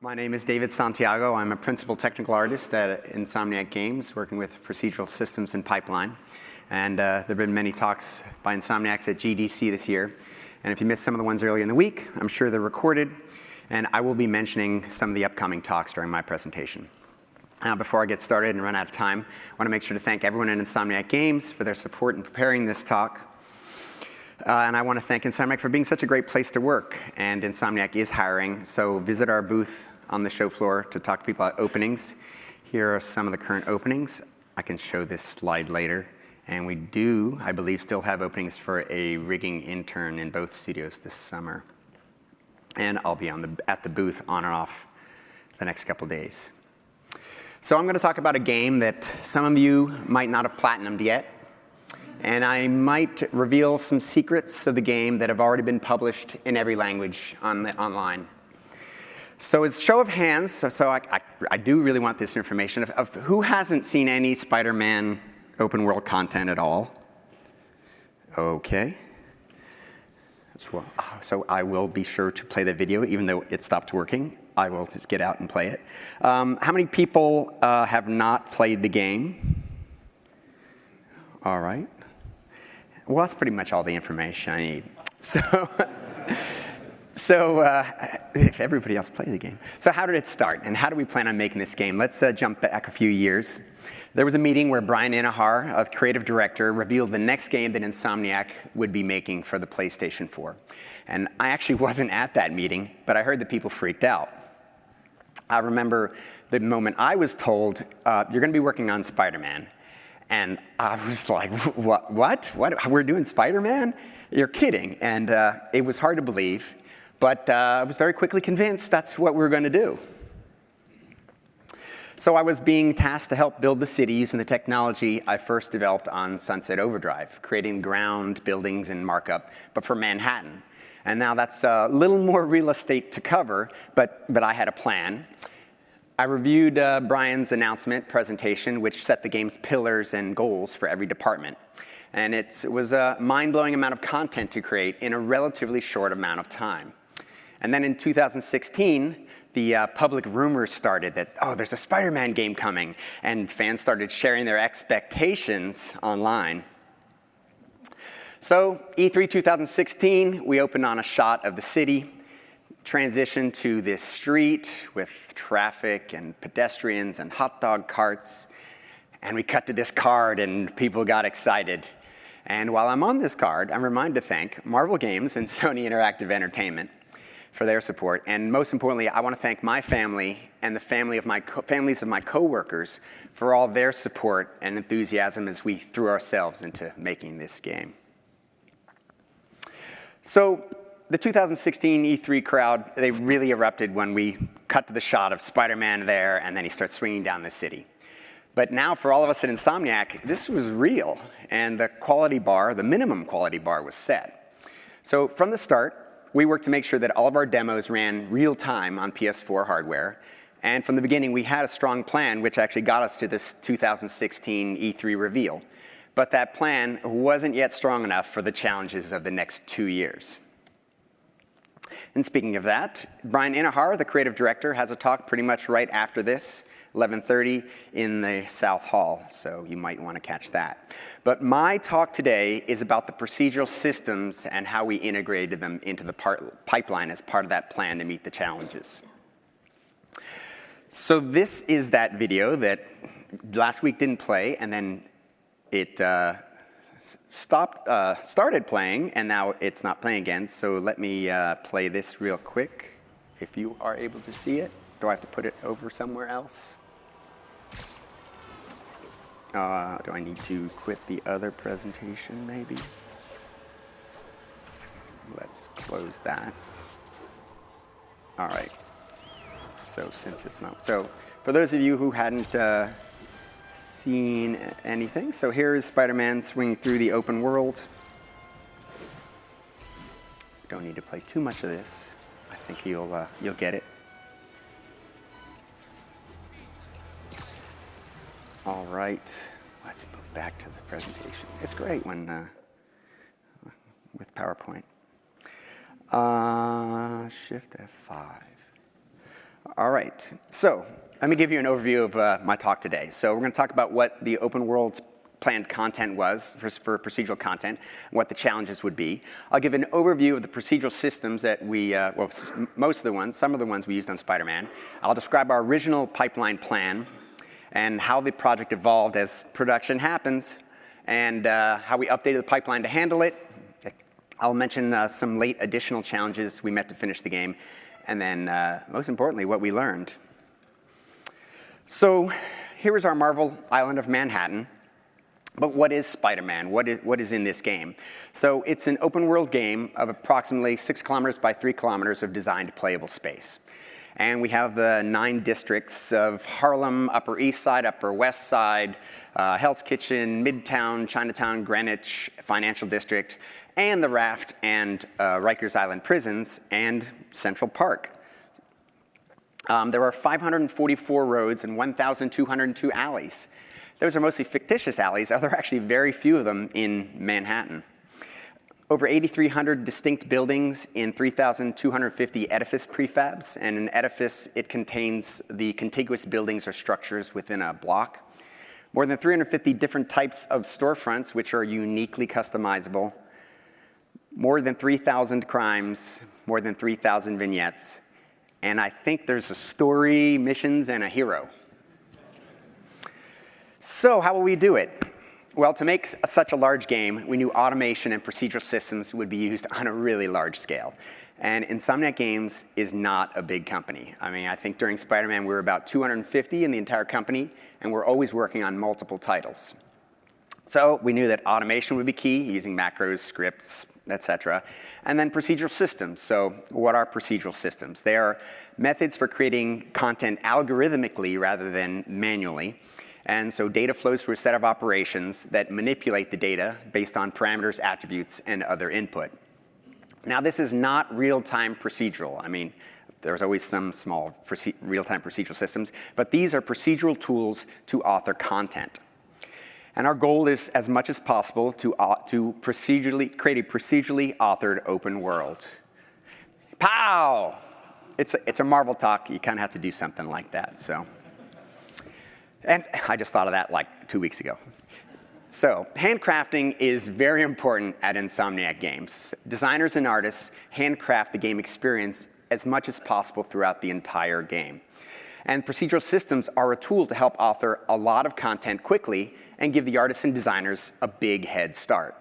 My name is David Santiago. I'm a principal technical artist at Insomniac Games, working with procedural systems and pipeline. And there have been many talks by Insomniacs at GDC this year. And if you missed some of the ones earlier in the week, I'm sure they're recorded. And I will be mentioning some of the upcoming talks during my presentation. Now, before I get started and run out of time, I want to make sure to thank everyone at Insomniac Games for their support in preparing this talk. And I want to thank Insomniac for being such a great place to work. And Insomniac is hiring, so visit our booth on the show floor to talk to people about openings. Here are some of the current openings. I can show this slide later. And we do, I believe, still have openings for a rigging intern in both studios this summer. And I'll be at the booth on and off the next couple of days. So I'm going to talk about a game that some of you might not have platinumed yet. And I might reveal some secrets of the game that have already been published in every language online. So as a show of hands, so I do really want this information, of who hasn't seen any Spider-Man open world content at all? Okay. So I will be sure to play the video, even though it stopped working. I will just get out and play it. How many people have not played the game? All right. Well, that's pretty much all the information I need. So if everybody else played the game. So how did it start, and how do we plan on making this game? Let's jump back a few years. There was a meeting where Brian Inahar, a creative director, revealed the next game that Insomniac would be making for the PlayStation 4. And I actually wasn't at that meeting, but I heard that people freaked out. I remember the moment I was told, you're going to be working on Spider-Man. And I was like, what? We're doing Spider-Man? You're kidding. And it was hard to believe, but I was very quickly convinced that's what we were going to do. So I was being tasked to help build the city using the technology I first developed on Sunset Overdrive, creating ground, buildings, and markup, but for Manhattan. And now that's a little more real estate to cover, but I had a plan. I reviewed Brian's announcement presentation, which set the game's pillars and goals for every department. And it was a mind-blowing amount of content to create in a relatively short amount of time. And then in 2016, the public rumors started that, oh, there's a Spider-Man game coming. And fans started sharing their expectations online. So E3 2016, we opened on a shot of the city, transitioned to this street with traffic and pedestrians and hot dog carts. And we cut to this card, and people got excited. And while I'm on this card, I'm reminded to thank Marvel Games and Sony Interactive Entertainment for their support. And most importantly, I want to thank my family and the families of my coworkers for all their support and enthusiasm as we threw ourselves into making this game. So the 2016 E3 crowd, they really erupted when we cut to the shot of Spider-Man there, and then he starts swinging down the city. But now, for all of us at Insomniac, this was real, and the quality bar, the minimum quality bar, was set. So from the start, we worked to make sure that all of our demos ran real-time on PS4 hardware, and from the beginning, we had a strong plan, which actually got us to this 2016 E3 reveal. But that plan wasn't yet strong enough for the challenges of the next 2 years. And speaking of that, Brian Inahar, the creative director, has a talk pretty much right after this, 11:30 in the South Hall, so you might want to catch that. But my talk today is about the procedural systems and how we integrated them into the pipeline as part of that plan to meet the challenges. So this is that video that last week didn't play, and then it started playing, and now it's not playing again. So let me play this real quick, if you are able to see it. Do I have to put it over somewhere else? Do I need to quit the other presentation, maybe? Let's close that. All right. So since it's not, so for those of you who hadn't seen anything, so here is Spider-Man swinging through the open world. Don't need to play too much of this. I think you'll get it. All right, let's move back to the presentation. It's great when with PowerPoint. Shift F5. All right, so let me give you an overview of my talk today. So we're going to talk about what the open world planned content was for procedural content, and what the challenges would be. I'll give an overview of the procedural systems that we, well, most of the ones, some of the ones we used on Spider-Man. I'll describe our original pipeline plan and how the project evolved as production happens, and how we updated the pipeline to handle it. I'll mention some late additional challenges we met to finish the game, and then, most importantly, what we learned. So here is our Marvel Island of Manhattan. But what is Spider-Man? What is in this game? So it's an open world game of approximately 6 kilometers by 3 kilometers of designed playable space. And we have the 9 districts of Harlem, Upper East Side, Upper West Side, Hell's Kitchen, Midtown, Chinatown, Greenwich, Financial District, and the Raft and Rikers Island prisons, and Central Park. There are 544 roads and 1,202 alleys. Those are mostly fictitious alleys. There are actually very few of them in Manhattan. Over 8,300 distinct buildings in 3,250 edifice prefabs. And an edifice, it contains the contiguous buildings or structures within a block. More than 350 different types of storefronts, which are uniquely customizable. More than 3,000 crimes, more than 3,000 vignettes. And I think there's a story, missions, and a hero. So how will we do it? Well, to make such a large game, we knew automation and procedural systems would be used on a really large scale. And Insomniac Games is not a big company. I mean, I think during Spider-Man, we were about 250 in the entire company, and we're always working on multiple titles. So we knew that automation would be key, using macros, scripts, etc. And then procedural systems. So what are procedural systems? They are methods for creating content algorithmically rather than manually. And so data flows through a set of operations that manipulate the data based on parameters, attributes, and other input. Now, this is not real-time procedural. I mean, there's always some small real-time procedural systems, but these are procedural tools to author content. And our goal is, as much as possible, to create a procedurally authored open world. Pow! It's a Marvel talk. You kind of have to do something like that, so. And I just thought of that like 2 weeks ago. So handcrafting is very important at Insomniac Games. Designers and artists handcraft the game experience as much as possible throughout the entire game. And procedural systems are a tool to help author a lot of content quickly and give the artists and designers a big head start.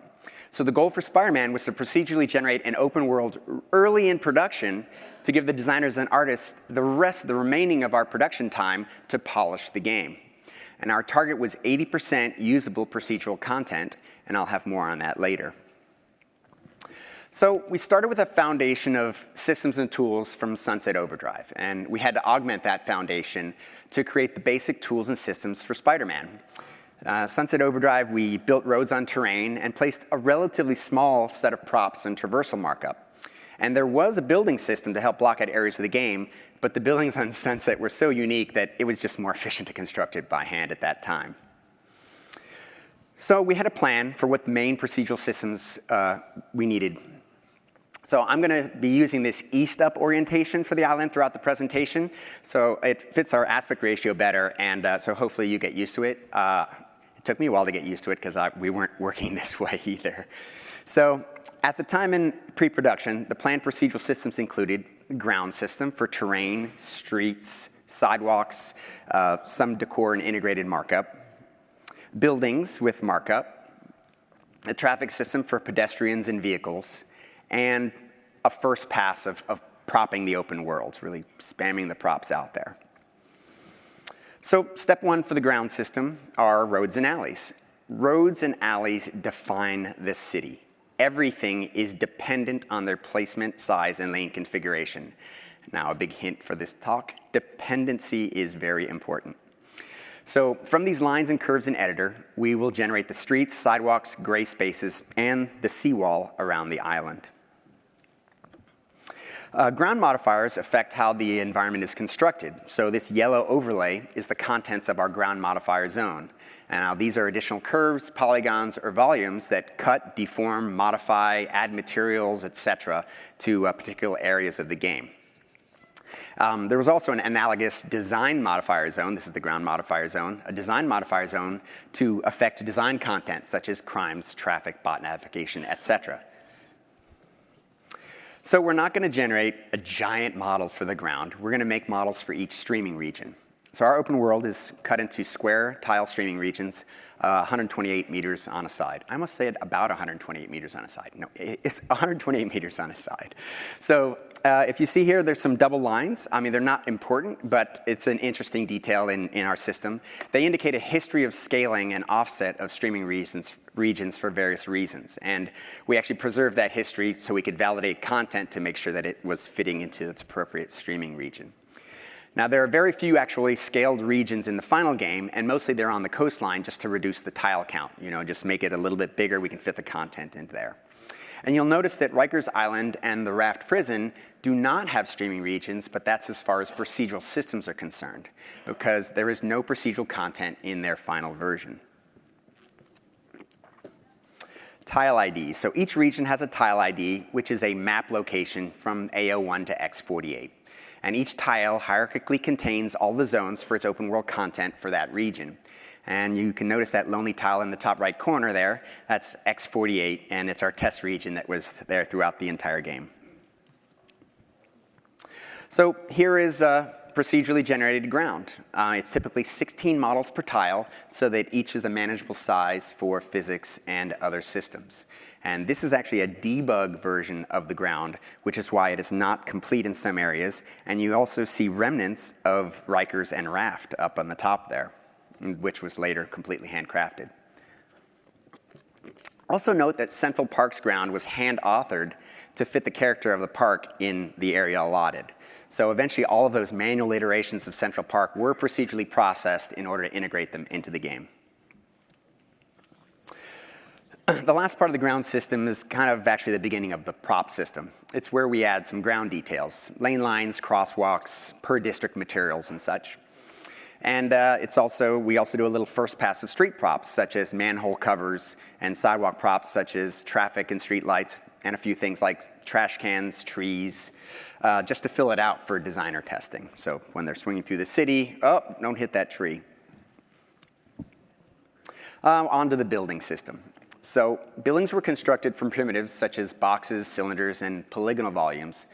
So the goal for Spider-Man was to procedurally generate an open world early in production to give the designers and artists the remaining of our production time to polish the game. And our target was 80% usable procedural content, and I'll have more on that later. So we started with a foundation of systems and tools from Sunset Overdrive, and we had to augment that foundation to create the basic tools and systems for Spider-Man. Sunset Overdrive, we built roads on terrain and placed a relatively small set of props and traversal markup. And there was a building system to help block out areas of the game, but the buildings on Sunset were so unique that it was just more efficient to construct it by hand at that time. So we had a plan for what the main procedural systems we needed. So I'm going to be using this east-up orientation for the island throughout the presentation. So it fits our aspect ratio better, and so hopefully you get used to it. It took me a while to get used to it because we weren't working this way either. So at the time in pre-production, the planned procedural systems included ground system for terrain, streets, sidewalks, some decor and integrated markup, buildings with markup, a traffic system for pedestrians and vehicles, and a first pass of propping the open world, really spamming the props out there. So step 1 for the ground system are roads and alleys. Roads and alleys define this city. Everything is dependent on their placement, size, and lane configuration. Now, a big hint for this talk, dependency is very important. So from these lines and curves in Editor, we will generate the streets, sidewalks, gray spaces, and the seawall around the island. Ground modifiers affect how the environment is constructed. So this yellow overlay is the contents of our ground modifier zone. Now these are additional curves, polygons, or volumes that cut, deform, modify, add materials, etc. to particular areas of the game. There was also an analogous design modifier zone, this is the ground modifier zone, a design modifier zone to affect design content such as crimes, traffic, bot navigation, etc. So we're not going to generate a giant model for the ground. We're going to make models for each streaming region. So our open world is cut into square tile streaming regions, 128 meters on a side. I almost said about 128 meters on a side. No, it's 128 meters on a side. So if you see here, there's some double lines. I mean, they're not important, but it's an interesting detail in our system. They indicate a history of scaling and offset of streaming regions for various reasons. And we actually preserved that history so we could validate content to make sure that it was fitting into its appropriate streaming region. Now, there are very few actually scaled regions in the final game, and mostly they're on the coastline just to reduce the tile count. Just make it a little bit bigger, we can fit the content into there. And you'll notice that Rikers Island and the Raft Prison do not have streaming regions, but that's as far as procedural systems are concerned, because there is no procedural content in their final version. Tile ID. So each region has a tile ID, which is a map location from A01 to X48. And each tile hierarchically contains all the zones for its open world content for that region. And you can notice that lonely tile in the top right corner there, that's X48, and it's our test region that was there throughout the entire game. So here is procedurally generated ground. It's typically 16 models per tile, so that each is a manageable size for physics and other systems. And this is actually a debug version of the ground, which is why it is not complete in some areas. And you also see remnants of Rikers and Raft up on the top there, which was later completely handcrafted. Also note that Central Park's ground was hand-authored to fit the character of the park in the area allotted. So eventually all of those manual iterations of Central Park were procedurally processed in order to integrate them into the game. The last part of the ground system is kind of actually the beginning of the prop system. It's where we add some ground details, lane lines, crosswalks, per district materials and such. And we also do a little first pass of street props, such as manhole covers, and sidewalk props, such as traffic and street lights, and a few things like trash cans, trees, just to fill it out for designer testing. So when they're swinging through the city, oh, don't hit that tree. Onto the building system. So buildings were constructed from primitives such as boxes, cylinders, and polygonal volumes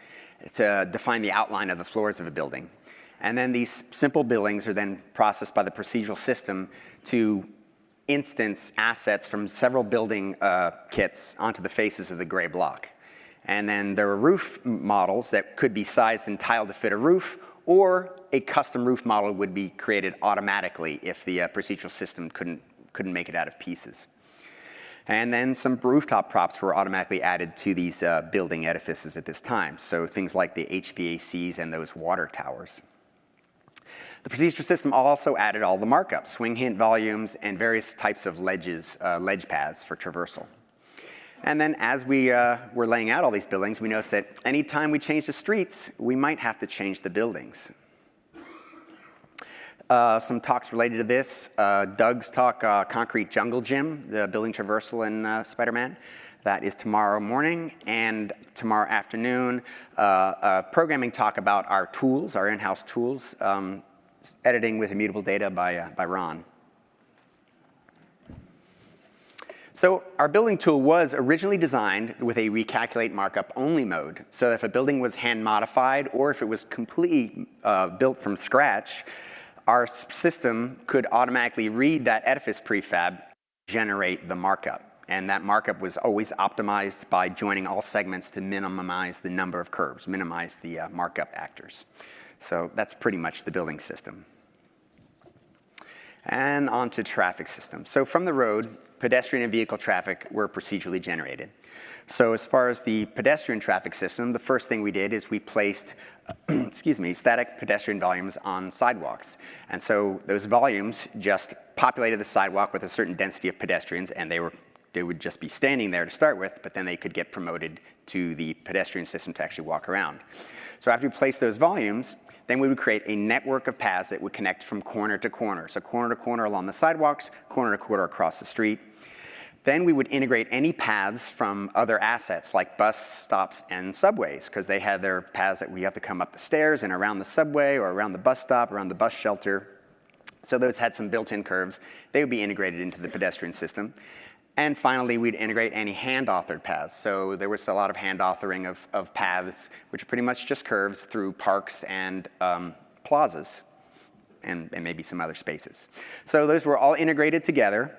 to define the outline of the floors of a building. And then these simple buildings are then processed by the procedural system to instance assets from several building kits onto the faces of the gray block. And then there are roof models that could be sized and tiled to fit a roof, or a custom roof model would be created automatically if the procedural system couldn't make it out of pieces. And then some rooftop props were automatically added to these building edifices at this time. So things like the HVACs and those water towers. The procedural system also added all the markups, swing hint volumes, and various types of ledges, ledge paths for traversal. And then as we were laying out all these buildings, we noticed that anytime we change the streets, we might have to change the buildings. Some talks related to this. Doug's talk, Concrete Jungle Gym, the building traversal in Spider-Man. That is tomorrow morning, and tomorrow afternoon, a programming talk about our tools, our in-house tools, editing with immutable data by Ron. So our building tool was originally designed with a recalculate markup only mode, so that if a building was hand modified or if it was completely built from scratch, our system could automatically read that edifice prefab, generate the markup. And that markup was always optimized by joining all segments to minimize the number of curves, minimize the markup actors. So that's pretty much the building system. And on to traffic systems. So from the road, pedestrian and vehicle traffic were procedurally generated. So as far as the pedestrian traffic system, the first thing we did is we placed static pedestrian volumes on sidewalks. And so those volumes just populated the sidewalk with a certain density of pedestrians, and they would just be standing there to start with, but then they could get promoted to the pedestrian system to actually walk around. So after we placed those volumes, then we would create a network of paths that would connect from corner to corner. So corner to corner along the sidewalks, corner to corner across the street. Then we would integrate any paths from other assets like bus stops and subways, because they had their paths that we have to come up the stairs and around the subway or around the bus stop, around the bus shelter. So those had some built-in curves. They would be integrated into the pedestrian system. And finally, we'd integrate any hand-authored paths. So there was a lot of hand-authoring of paths, which are pretty much just curves through parks and plazas, and maybe some other spaces. So those were all integrated together.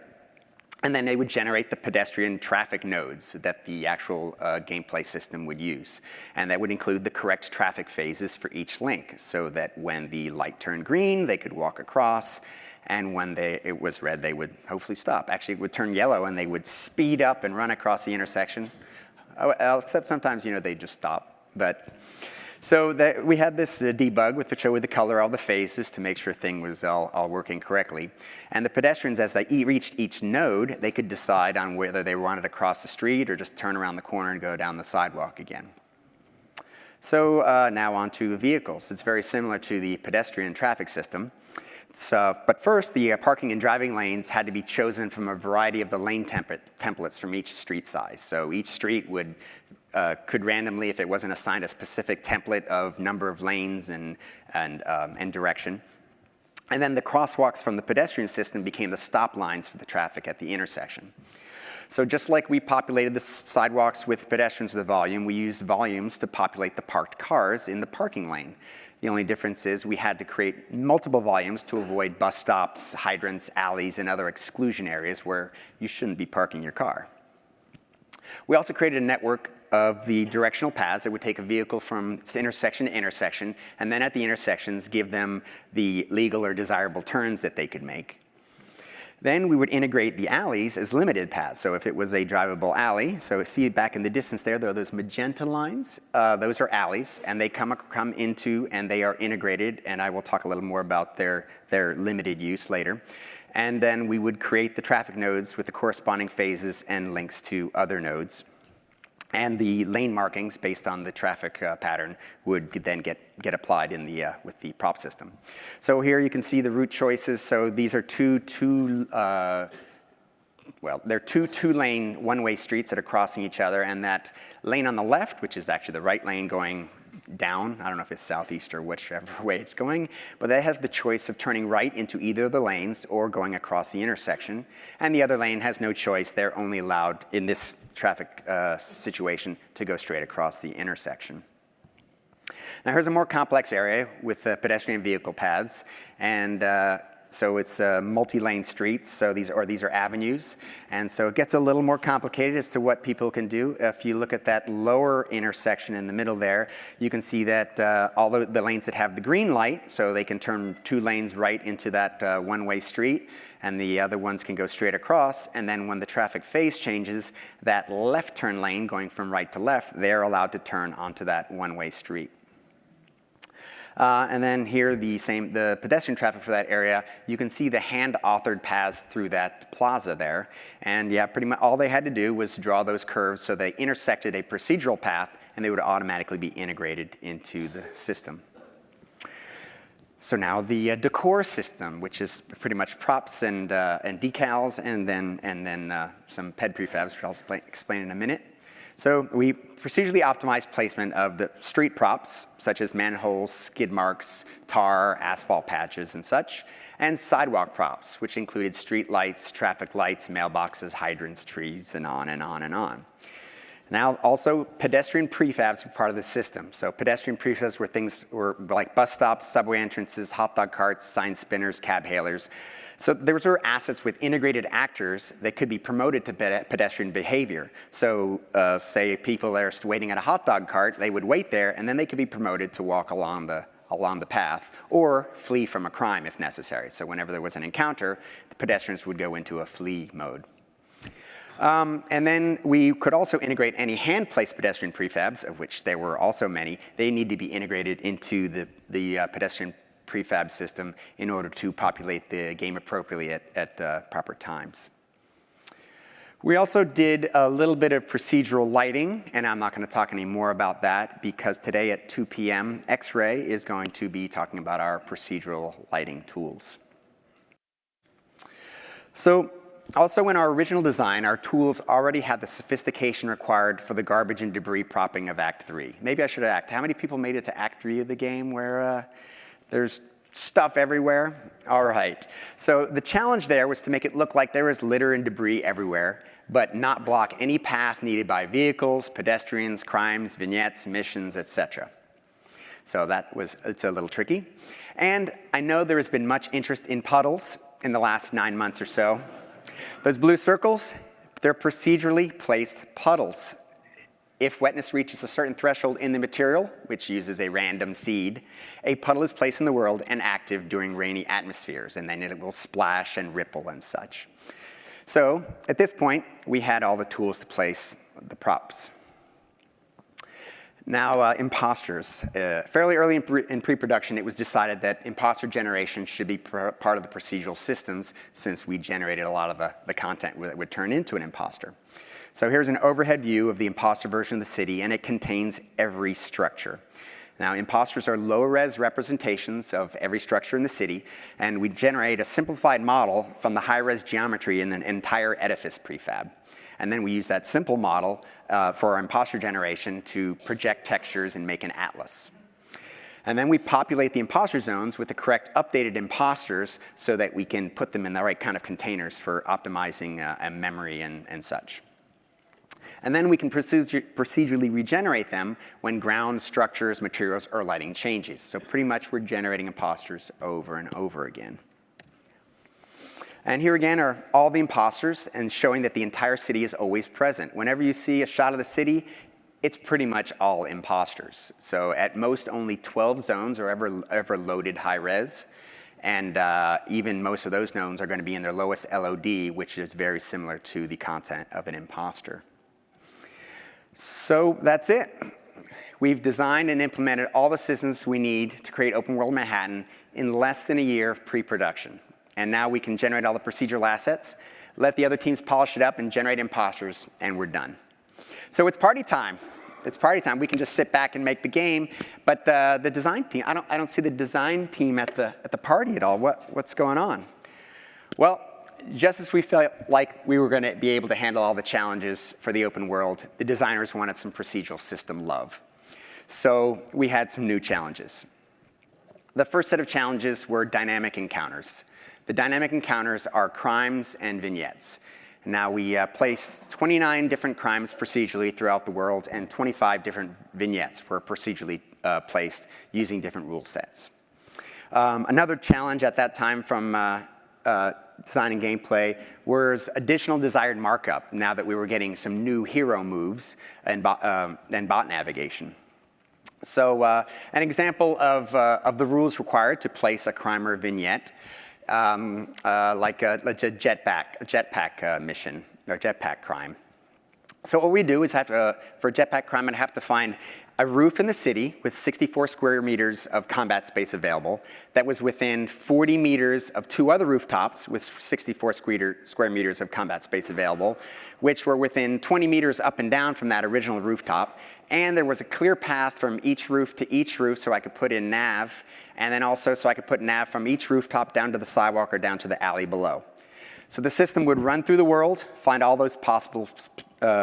And then they would generate the pedestrian traffic nodes that the actual gameplay system would use. And that would include the correct traffic phases for each link, so that when the light turned green, they could walk across, and when it was red, they would hopefully stop. Actually, it would turn yellow, and they would speed up and run across the intersection. Except sometimes, they'd just stop. So we had this debug with the color of the phases to make sure things was all working correctly. And the pedestrians, as they reached each node, they could decide on whether they wanted to cross the street or just turn around the corner and go down the sidewalk again. So now on to vehicles. It's very similar to the pedestrian traffic system. But first, the parking and driving lanes had to be chosen from a variety of the lane templates from each street size. So each street could randomly, if it wasn't assigned a specific template of number of lanes and direction. And then the crosswalks from the pedestrian system became the stop lines for the traffic at the intersection. So just like we populated the sidewalks with pedestrians with volume, we used volumes to populate the parked cars in the parking lane. The only difference is we had to create multiple volumes to avoid bus stops, hydrants, alleys, and other exclusion areas where you shouldn't be parking your car. We also created a network of the directional paths that would take a vehicle from intersection to intersection, and then at the intersections give them the legal or desirable turns that they could make. Then we would integrate the alleys as limited paths. So if it was a drivable alley, so see back in the distance there are those magenta lines. Those are alleys, and they come into, and they are integrated, and I will talk a little more about their limited use later. And then we would create the traffic nodes with the corresponding phases and links to other nodes. And the lane markings based on the traffic pattern would then get applied in with the prop system. So here you can see the route choices. So these are they're two two-lane one-way streets that are crossing each other, and that lane on the left, which is actually the right lane going down, I don't know if it's southeast or whichever way it's going, but they have the choice of turning right into either of the lanes or going across the intersection. And the other lane has no choice. They're only allowed in this traffic situation to go straight across the intersection. Now here's a more complex area with pedestrian vehicle paths, and so it's multi-lane streets, so these are avenues. And so it gets a little more complicated as to what people can do. If you look at that lower intersection in the middle there, you can see that all the lanes that have the green light, so they can turn two lanes right into that one-way street, and the other ones can go straight across. And then when the traffic phase changes, that left turn lane going from right to left, they're allowed to turn onto that one-way street. And then here, the pedestrian traffic for that area, you can see the hand-authored paths through that plaza there. And yeah, pretty much all they had to do was draw those curves so they intersected a procedural path, and they would automatically be integrated into the system. So now the decor system, which is pretty much props and decals, and then some PED prefabs, which I'll explain in a minute. So we procedurally optimized placement of the street props, such as manholes, skid marks, tar, asphalt patches, and such, and sidewalk props, which included street lights, traffic lights, mailboxes, hydrants, trees, and on and on and on. Now, also, pedestrian prefabs were part of the system. So pedestrian prefabs were like bus stops, subway entrances, hot dog carts, sign spinners, cab hailers. So those were assets with integrated actors that could be promoted to pedestrian behavior. So say people are waiting at a hot dog cart, they would wait there, and then they could be promoted to walk along the path or flee from a crime if necessary. So whenever there was an encounter, the pedestrians would go into a flee mode. And then we could also integrate any hand-placed pedestrian prefabs, of which there were also many. They need to be integrated into the pedestrian prefab system in order to populate the game appropriately at proper times. We also did a little bit of procedural lighting, and I'm not going to talk any more about that because today at 2 p.m., X-Ray is going to be talking about our procedural lighting tools. So also in our original design, our tools already had the sophistication required for the garbage and debris propping of Act 3. Maybe I should have asked, how many people made it to Act 3 of the game where there's stuff everywhere? All right. So the challenge there was to make it look like there was litter and debris everywhere, but not block any path needed by vehicles, pedestrians, crimes, vignettes, missions, etc. So it's a little tricky. And I know there has been much interest in puddles in the last 9 months or so. Those blue circles, they're procedurally placed puddles. If wetness reaches a certain threshold in the material, which uses a random seed, a puddle is placed in the world and active during rainy atmospheres, and then it will splash and ripple and such. So at this point, we had all the tools to place the props. Now, imposters. Fairly early in pre-production, it was decided that imposter generation should be part of the procedural systems, since we generated a lot of the content that would turn into an imposter. So here's an overhead view of the imposter version of the city, and it contains every structure. Now, imposters are low-res representations of every structure in the city, and we generate a simplified model from the high-res geometry in an entire edifice prefab. And then we use that simple model for our imposter generation to project textures and make an atlas. And then we populate the imposter zones with the correct updated imposters so that we can put them in the right kind of containers for optimizing memory and such. And then we can procedurally regenerate them when ground, structures, materials, or lighting changes. So pretty much we're generating imposters over and over again. And here again are all the imposters, and showing that the entire city is always present. Whenever you see a shot of the city, it's pretty much all imposters. So at most, only 12 zones are ever loaded high res. And even most of those zones are going to be in their lowest LOD, which is very similar to the content of an imposter. So that's it. We've designed and implemented all the systems we need to create Open World Manhattan in less than a year of pre-production. And now we can generate all the procedural assets, let the other teams polish it up and generate imposters, and we're done. So it's party time. It's party time. We can just sit back and make the game, but the design team, I don't see the design team at the party at all. What's going on? Well, just as we felt like we were going to be able to handle all the challenges for the open world, the designers wanted some procedural system love. So we had some new challenges. The first set of challenges were dynamic encounters. The dynamic encounters are crimes and vignettes. Now we placed 29 different crimes procedurally throughout the world, and 25 different vignettes were procedurally placed using different rule sets. Another challenge at that time from design and gameplay was additional desired markup, now that we were getting some new hero moves and bot navigation. So an example of the rules required to place a crime or vignette, like a jetpack mission, or jetpack crime. So what we do is for a jetpack crime, I'd have to find a roof in the city with 64 square meters of combat space available that was within 40 meters of 2 other rooftops with 64 square meters of combat space available, which were within 20 meters up and down from that original rooftop. And there was a clear path from each roof to each roof so I could put in nav, and then also so I could put nav from each rooftop down to the sidewalk or down to the alley below. So the system would run through the world, find all those possible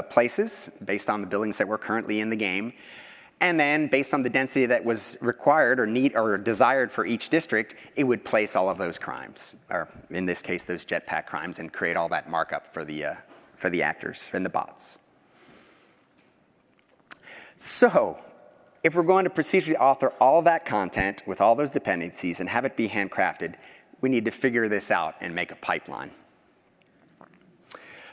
places based on the buildings that were currently in the game, and then based on the density that was required or desired for each district, it would place all of those crimes, or in this case, those jetpack crimes, and create all that markup for the actors and the bots. So, if we're going to procedurally author all that content with all those dependencies and have it be handcrafted, we need to figure this out and make a pipeline.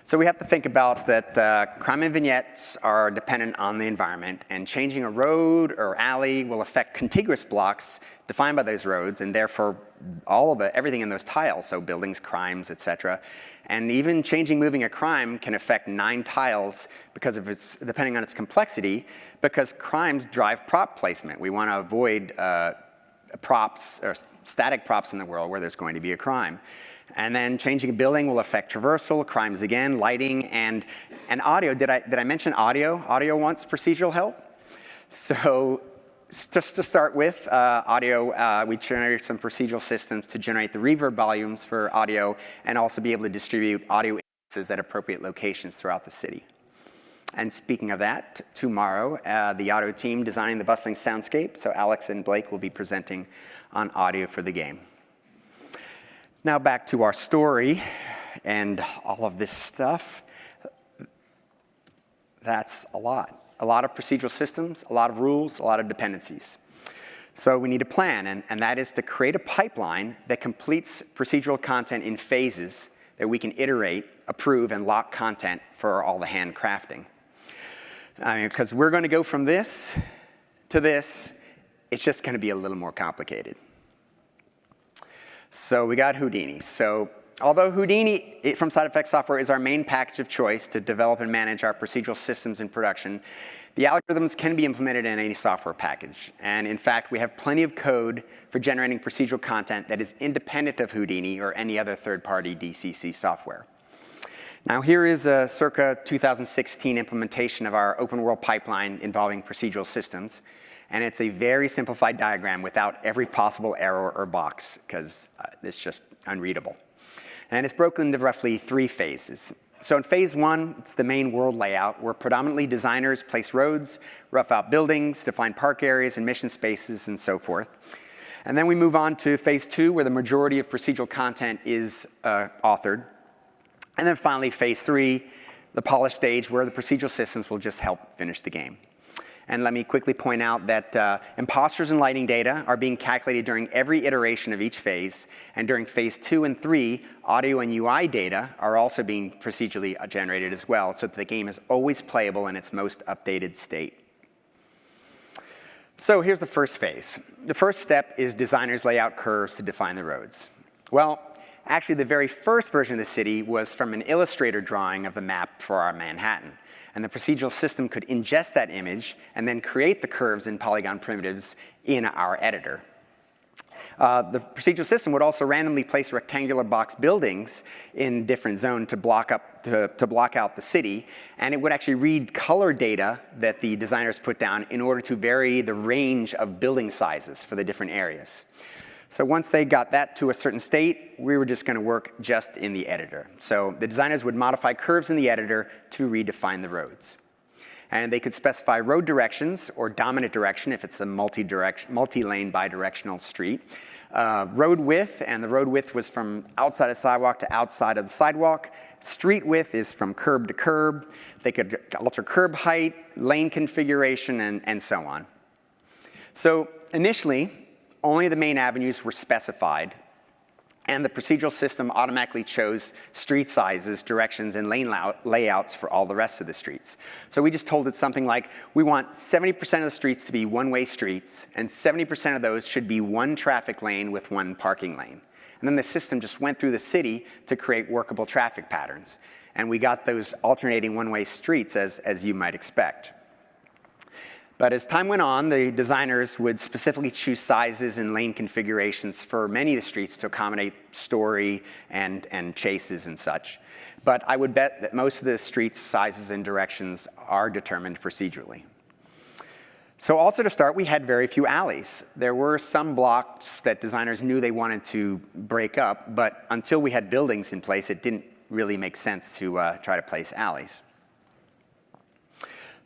So we have to think about that crime and vignettes are dependent on the environment, and changing a road or alley will affect contiguous blocks defined by those roads, and therefore everything in those tiles, so buildings, crimes, etc. And even moving a crime can affect 9 tiles because of depending on its complexity, because crimes drive prop placement. We want to avoid props or static props in the world where there's going to be a crime. And then changing a building will affect traversal, crimes again, lighting, and audio. Did I mention audio? Audio wants procedural help. So just to start with, audio, we generated some procedural systems to generate the reverb volumes for audio and also be able to distribute audio images at appropriate locations throughout the city. And speaking of that, tomorrow, the audio team designing the bustling soundscape, so Alex and Blake will be presenting on audio for the game. Now back to our story and all of this stuff. That's a lot. A lot of procedural systems, a lot of rules, a lot of dependencies. So we need a plan, and that is to create a pipeline that completes procedural content in phases that we can iterate, approve, and lock content for all the hand crafting. I mean, because we're going to go from this to this, it's just going to be a little more complicated. So we got Houdini. So although Houdini from Side Effects Software is our main package of choice to develop and manage our procedural systems in production, the algorithms can be implemented in any software package. And in fact, we have plenty of code for generating procedural content that is independent of Houdini or any other third-party DCC software. Now here is a circa 2016 implementation of our open world pipeline involving procedural systems. And it's a very simplified diagram without every possible error or box, because it's just unreadable. And it's broken into roughly 3 phases. So in phase 1, it's the main world layout, where predominantly designers place roads, rough out buildings, define park areas and mission spaces, and so forth. And then we move on to phase 2, where the majority of procedural content is authored. And then finally, phase 3, the polished stage, where the procedural systems will just help finish the game. And let me quickly point out that imposters and lighting data are being calculated during every iteration of each phase. And during phase 2 and 3, audio and UI data are also being procedurally generated as well, so that the game is always playable in its most updated state. So here's the first phase. The first step is designers lay out curves to define the roads. Well, actually, the very first version of the city was from an Illustrator drawing of the map for our Manhattan. And the procedural system could ingest that image and then create the curves and polygon primitives in our editor. The procedural system would also randomly place rectangular box buildings in different zones to block out the city, and it would actually read color data that the designers put down in order to vary the range of building sizes for the different areas. So once they got that to a certain state, we were just going to work just in the editor. So the designers would modify curves in the editor to redefine the roads. And they could specify road directions or dominant direction if it's a multi-lane bidirectional street. Road width, and the road width was from outside of sidewalk to outside of the sidewalk. Street width is from curb to curb. They could alter curb height, lane configuration, and so on. So initially, only the main avenues were specified, and the procedural system automatically chose street sizes, directions, and lane layouts for all the rest of the streets. So we just told it something like, we want 70% of the streets to be one-way streets, and 70% of those should be one traffic lane with one parking lane. And then the system just went through the city to create workable traffic patterns. And we got those alternating one-way streets as you might expect. But as time went on, the designers would specifically choose sizes and lane configurations for many of the streets to accommodate story and chases and such. But I would bet that most of the streets' sizes and directions are determined procedurally. So also to start, we had very few alleys. There were some blocks that designers knew they wanted to break up, but until we had buildings in place, it didn't really make sense to try to place alleys.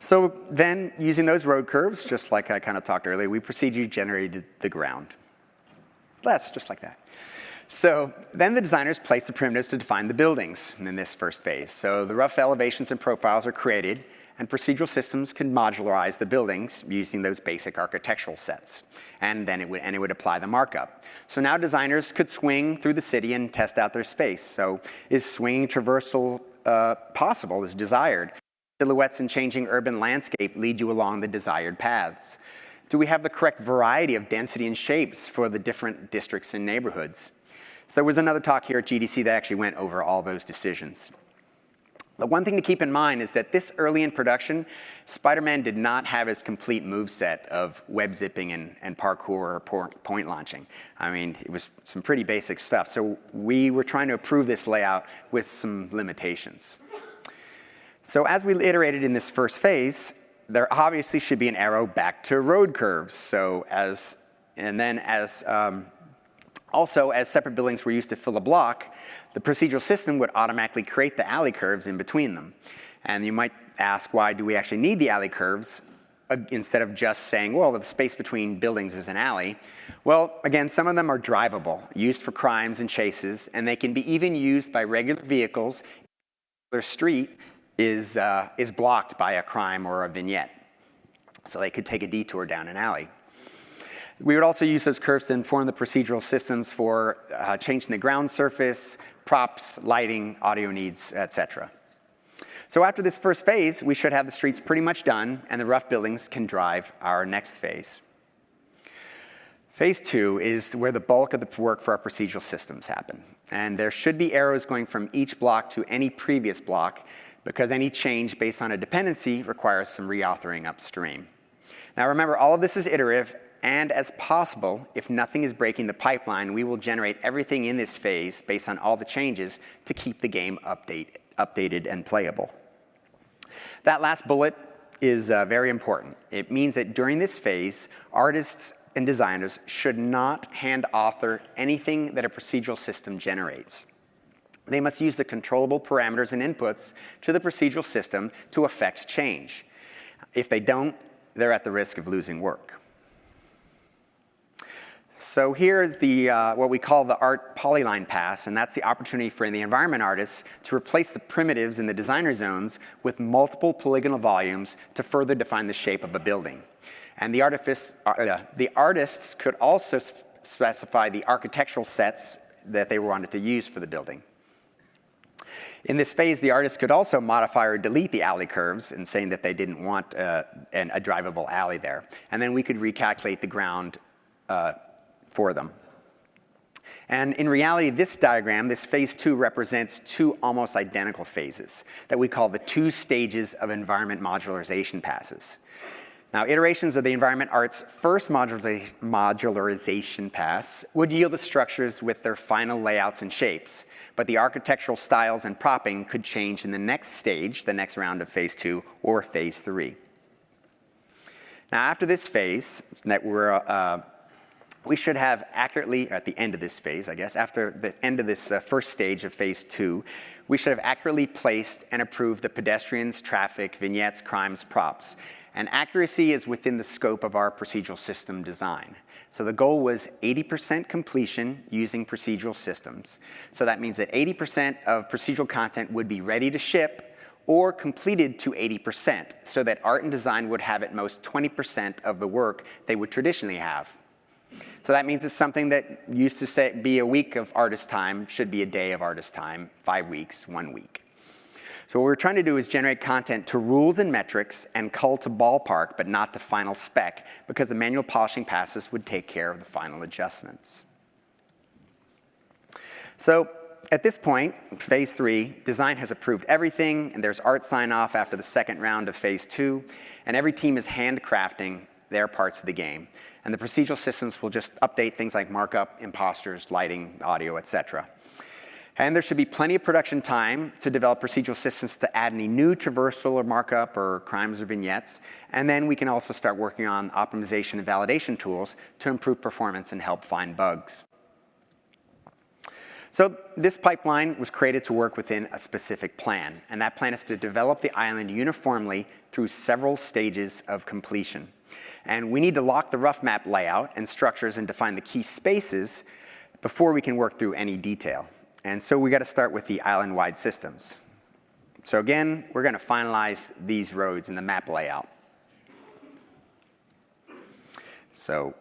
So then, using those road curves, just like I kind of talked earlier, we procedurally generated the ground. That's just like that. So then the designers placed the primitives to define the buildings in this first phase. So the rough elevations and profiles are created, and procedural systems can modularize the buildings using those basic architectural sets. And then it would apply the markup. So now designers could swing through the city and test out their space. So is swinging traversal possible, is desired? Silhouettes and changing urban landscape lead you along the desired paths? Do we have the correct variety of density and shapes for the different districts and neighborhoods? So there was another talk here at GDC that actually went over all those decisions. The one thing to keep in mind is that this early in production, Spider-Man did not have his complete moveset of web zipping and parkour or point launching. I mean, it was some pretty basic stuff. So we were trying to approve this layout with some limitations. So as we iterated in this first phase, there obviously should be an arrow back to road curves. So also, as separate buildings were used to fill a block, the procedural system would automatically create the alley curves in between them. And you might ask, why do we actually need the alley curves instead of just saying, well, the space between buildings is an alley? Well, again, some of them are drivable, used for crimes and chases, and they can be even used by regular vehicles if their street is blocked by a crime or a vignette. So they could take a detour down an alley. We would also use those curves to inform the procedural systems for changing the ground surface, props, lighting, audio needs, etc. So after this first phase, we should have the streets pretty much done, and the rough buildings can drive our next phase. Phase 2 is where the bulk of the work for our procedural systems happen. And there should be arrows going from each block to any previous block, because any change based on a dependency requires some reauthoring upstream. Now remember, all of this is iterative, and as possible, if nothing is breaking the pipeline, we will generate everything in this phase based on all the changes to keep the game updated and playable. That last bullet is very important. It means that during this phase, artists and designers should not hand author anything that a procedural system generates. They must use the controllable parameters and inputs to the procedural system to affect change. If they don't, they're at the risk of losing work. So here is what we call the art polyline pass, and that's the opportunity for the environment artists to replace the primitives in the designer zones with multiple polygonal volumes to further define the shape of a building. And the artists could also specify the architectural sets that they wanted to use for the building. In this phase, the artists could also modify or delete the alley curves in saying that they didn't want a drivable alley there. And then we could recalculate the ground for them. And in reality, this diagram, this phase 2, represents two almost identical phases that we call the 2 stages of environment modularization passes. Now, iterations of the environment art's first modularization pass would yield the structures with their final layouts and shapes, but the architectural styles and propping could change in the next stage, the next round of phase 2, or phase 3. Now, after this phase, that we should have accurately, at the end of this phase, I guess, after the end of this first stage of phase 2, we should have accurately placed and approved the pedestrians, traffic, vignettes, crimes, props. And accuracy is within the scope of our procedural system design. So the goal was 80% completion using procedural systems. So that means that 80% of procedural content would be ready to ship or completed to 80%, so that art and design would have at most 20% of the work they would traditionally have. So that means it's something that used to be a week of artist time should be a day of artist time, 5 weeks, 1 week. So what we're trying to do is generate content to rules and metrics and cull to ballpark, but not to final spec, because the manual polishing passes would take care of the final adjustments. So at this point, phase 3, design has approved everything, and there's art sign-off after the second round of phase 2, and every team is handcrafting their parts of the game. And the procedural systems will just update things like markup, imposters, lighting, audio, etc. And there should be plenty of production time to develop procedural systems to add any new traversal or markup or crimes or vignettes. And then we can also start working on optimization and validation tools to improve performance and help find bugs. So this pipeline was created to work within a specific plan. And that plan is to develop the island uniformly through several stages of completion. And we need to lock the rough map layout and structures and define the key spaces before we can work through any detail. And so we got to start with the island-wide systems. So again, we're going to finalize these roads in the map layout. So,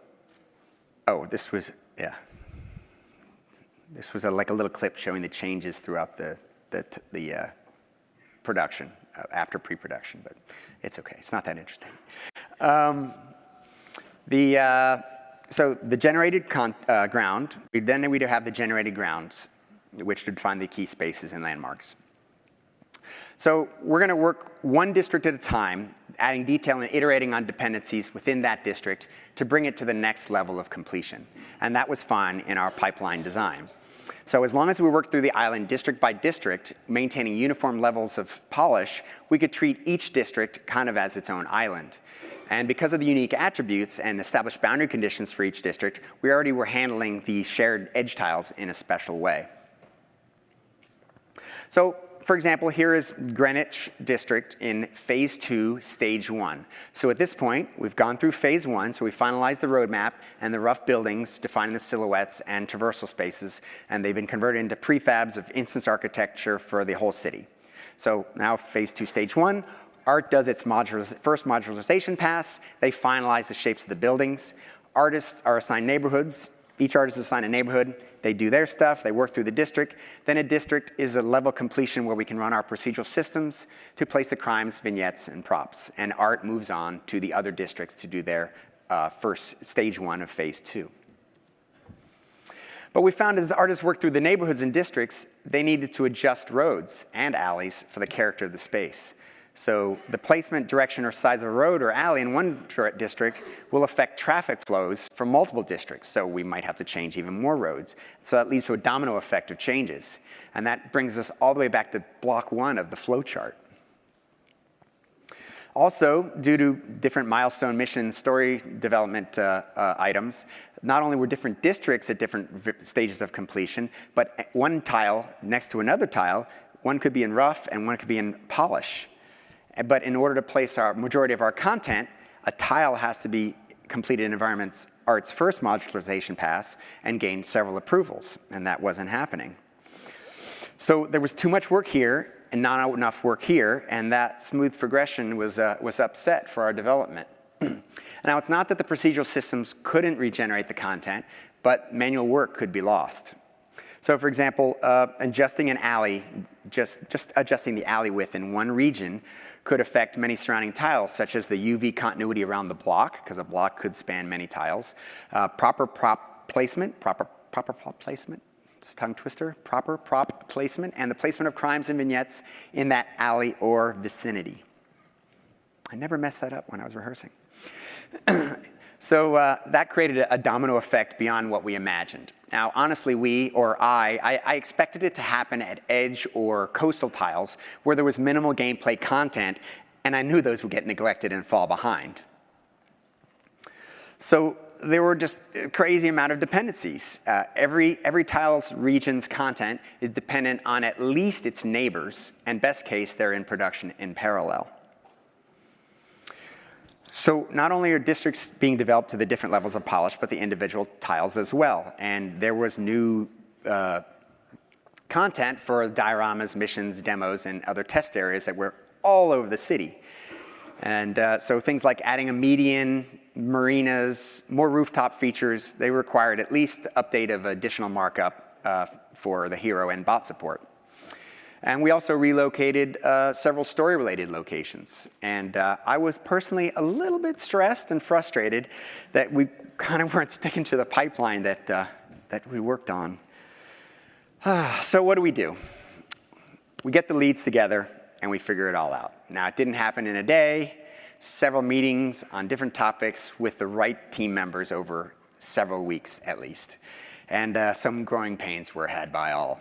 this was like a little clip showing the changes throughout the production, after pre-production, but it's okay. It's not that interesting. So the generated ground, then we'd have the generated grounds, which would define the key spaces and landmarks. So we're going to work one district at a time, adding detail and iterating on dependencies within that district to bring it to the next level of completion. And that was fun in our pipeline design. So as long as we work through the island district by district, maintaining uniform levels of polish, we could treat each district kind of as its own island. And because of the unique attributes and established boundary conditions for each district, we already were handling the shared edge tiles in a special way. So, for example, here is Greenwich District in Phase 2, Stage 1. So at this point, we've gone through Phase 1, so we finalized the roadmap and the rough buildings defining the silhouettes and traversal spaces, and they've been converted into prefabs of instance architecture for the whole city. So now Phase 2, Stage 1, Art does its first modularization pass. They finalize the shapes of the buildings. Artists are assigned neighborhoods. Each artist is assigned a neighborhood. They do their stuff. They work through the district. Then a district is a level completion where we can run our procedural systems to place the crimes, vignettes, and props. And art moves on to the other districts to do their first Stage 1 of Phase 2. But we found as artists worked through the neighborhoods and districts, they needed to adjust roads and alleys for the character of the space. So the placement, direction, or size of a road or alley in one district will affect traffic flows for multiple districts. So we might have to change even more roads. So that leads to a domino effect of changes. And that brings us all the way back to block 1 of the flow chart. Also, due to different milestone mission story development items, not only were different districts at different stages of completion, but one tile next to another tile, one could be in rough and one could be in polish. But in order to place our majority of our content, a tile has to be completed in Environment Art's first modularization pass and gain several approvals, and that wasn't happening. So there was too much work here and not enough work here, and that smooth progression was upset for our development. Now, it's not that the procedural systems couldn't regenerate the content, but manual work could be lost. So for example, adjusting an alley, just adjusting the alley width in one region could affect many surrounding tiles, such as the UV continuity around the block, because a block could span many tiles, proper prop placement, it's a tongue twister, proper prop placement, and the placement of crimes and vignettes in that alley or vicinity. I never messed that up when I was rehearsing. So that created a domino effect beyond what we imagined. Now, honestly, I expected it to happen at edge or coastal tiles where there was minimal gameplay content, and I knew those would get neglected and fall behind. So there were just a crazy amount of dependencies. Every tile's region's content is dependent on at least its neighbors, and best case, they're in production in parallel. So not only are districts being developed to the different levels of polish, but the individual tiles as well. And there was new content for dioramas, missions, demos, and other test areas that were all over the city. And so things like adding a median, marinas, more rooftop features, they required at least update of additional markup for the hero and bot support. And we also relocated several story-related locations. And I was personally a little bit stressed and frustrated that we kind of weren't sticking to the pipeline that we worked on. So what do? We get the leads together and we figure it all out. Now, it didn't happen in a day. Several meetings on different topics with the right team members over several weeks at least. And some growing pains were had by all.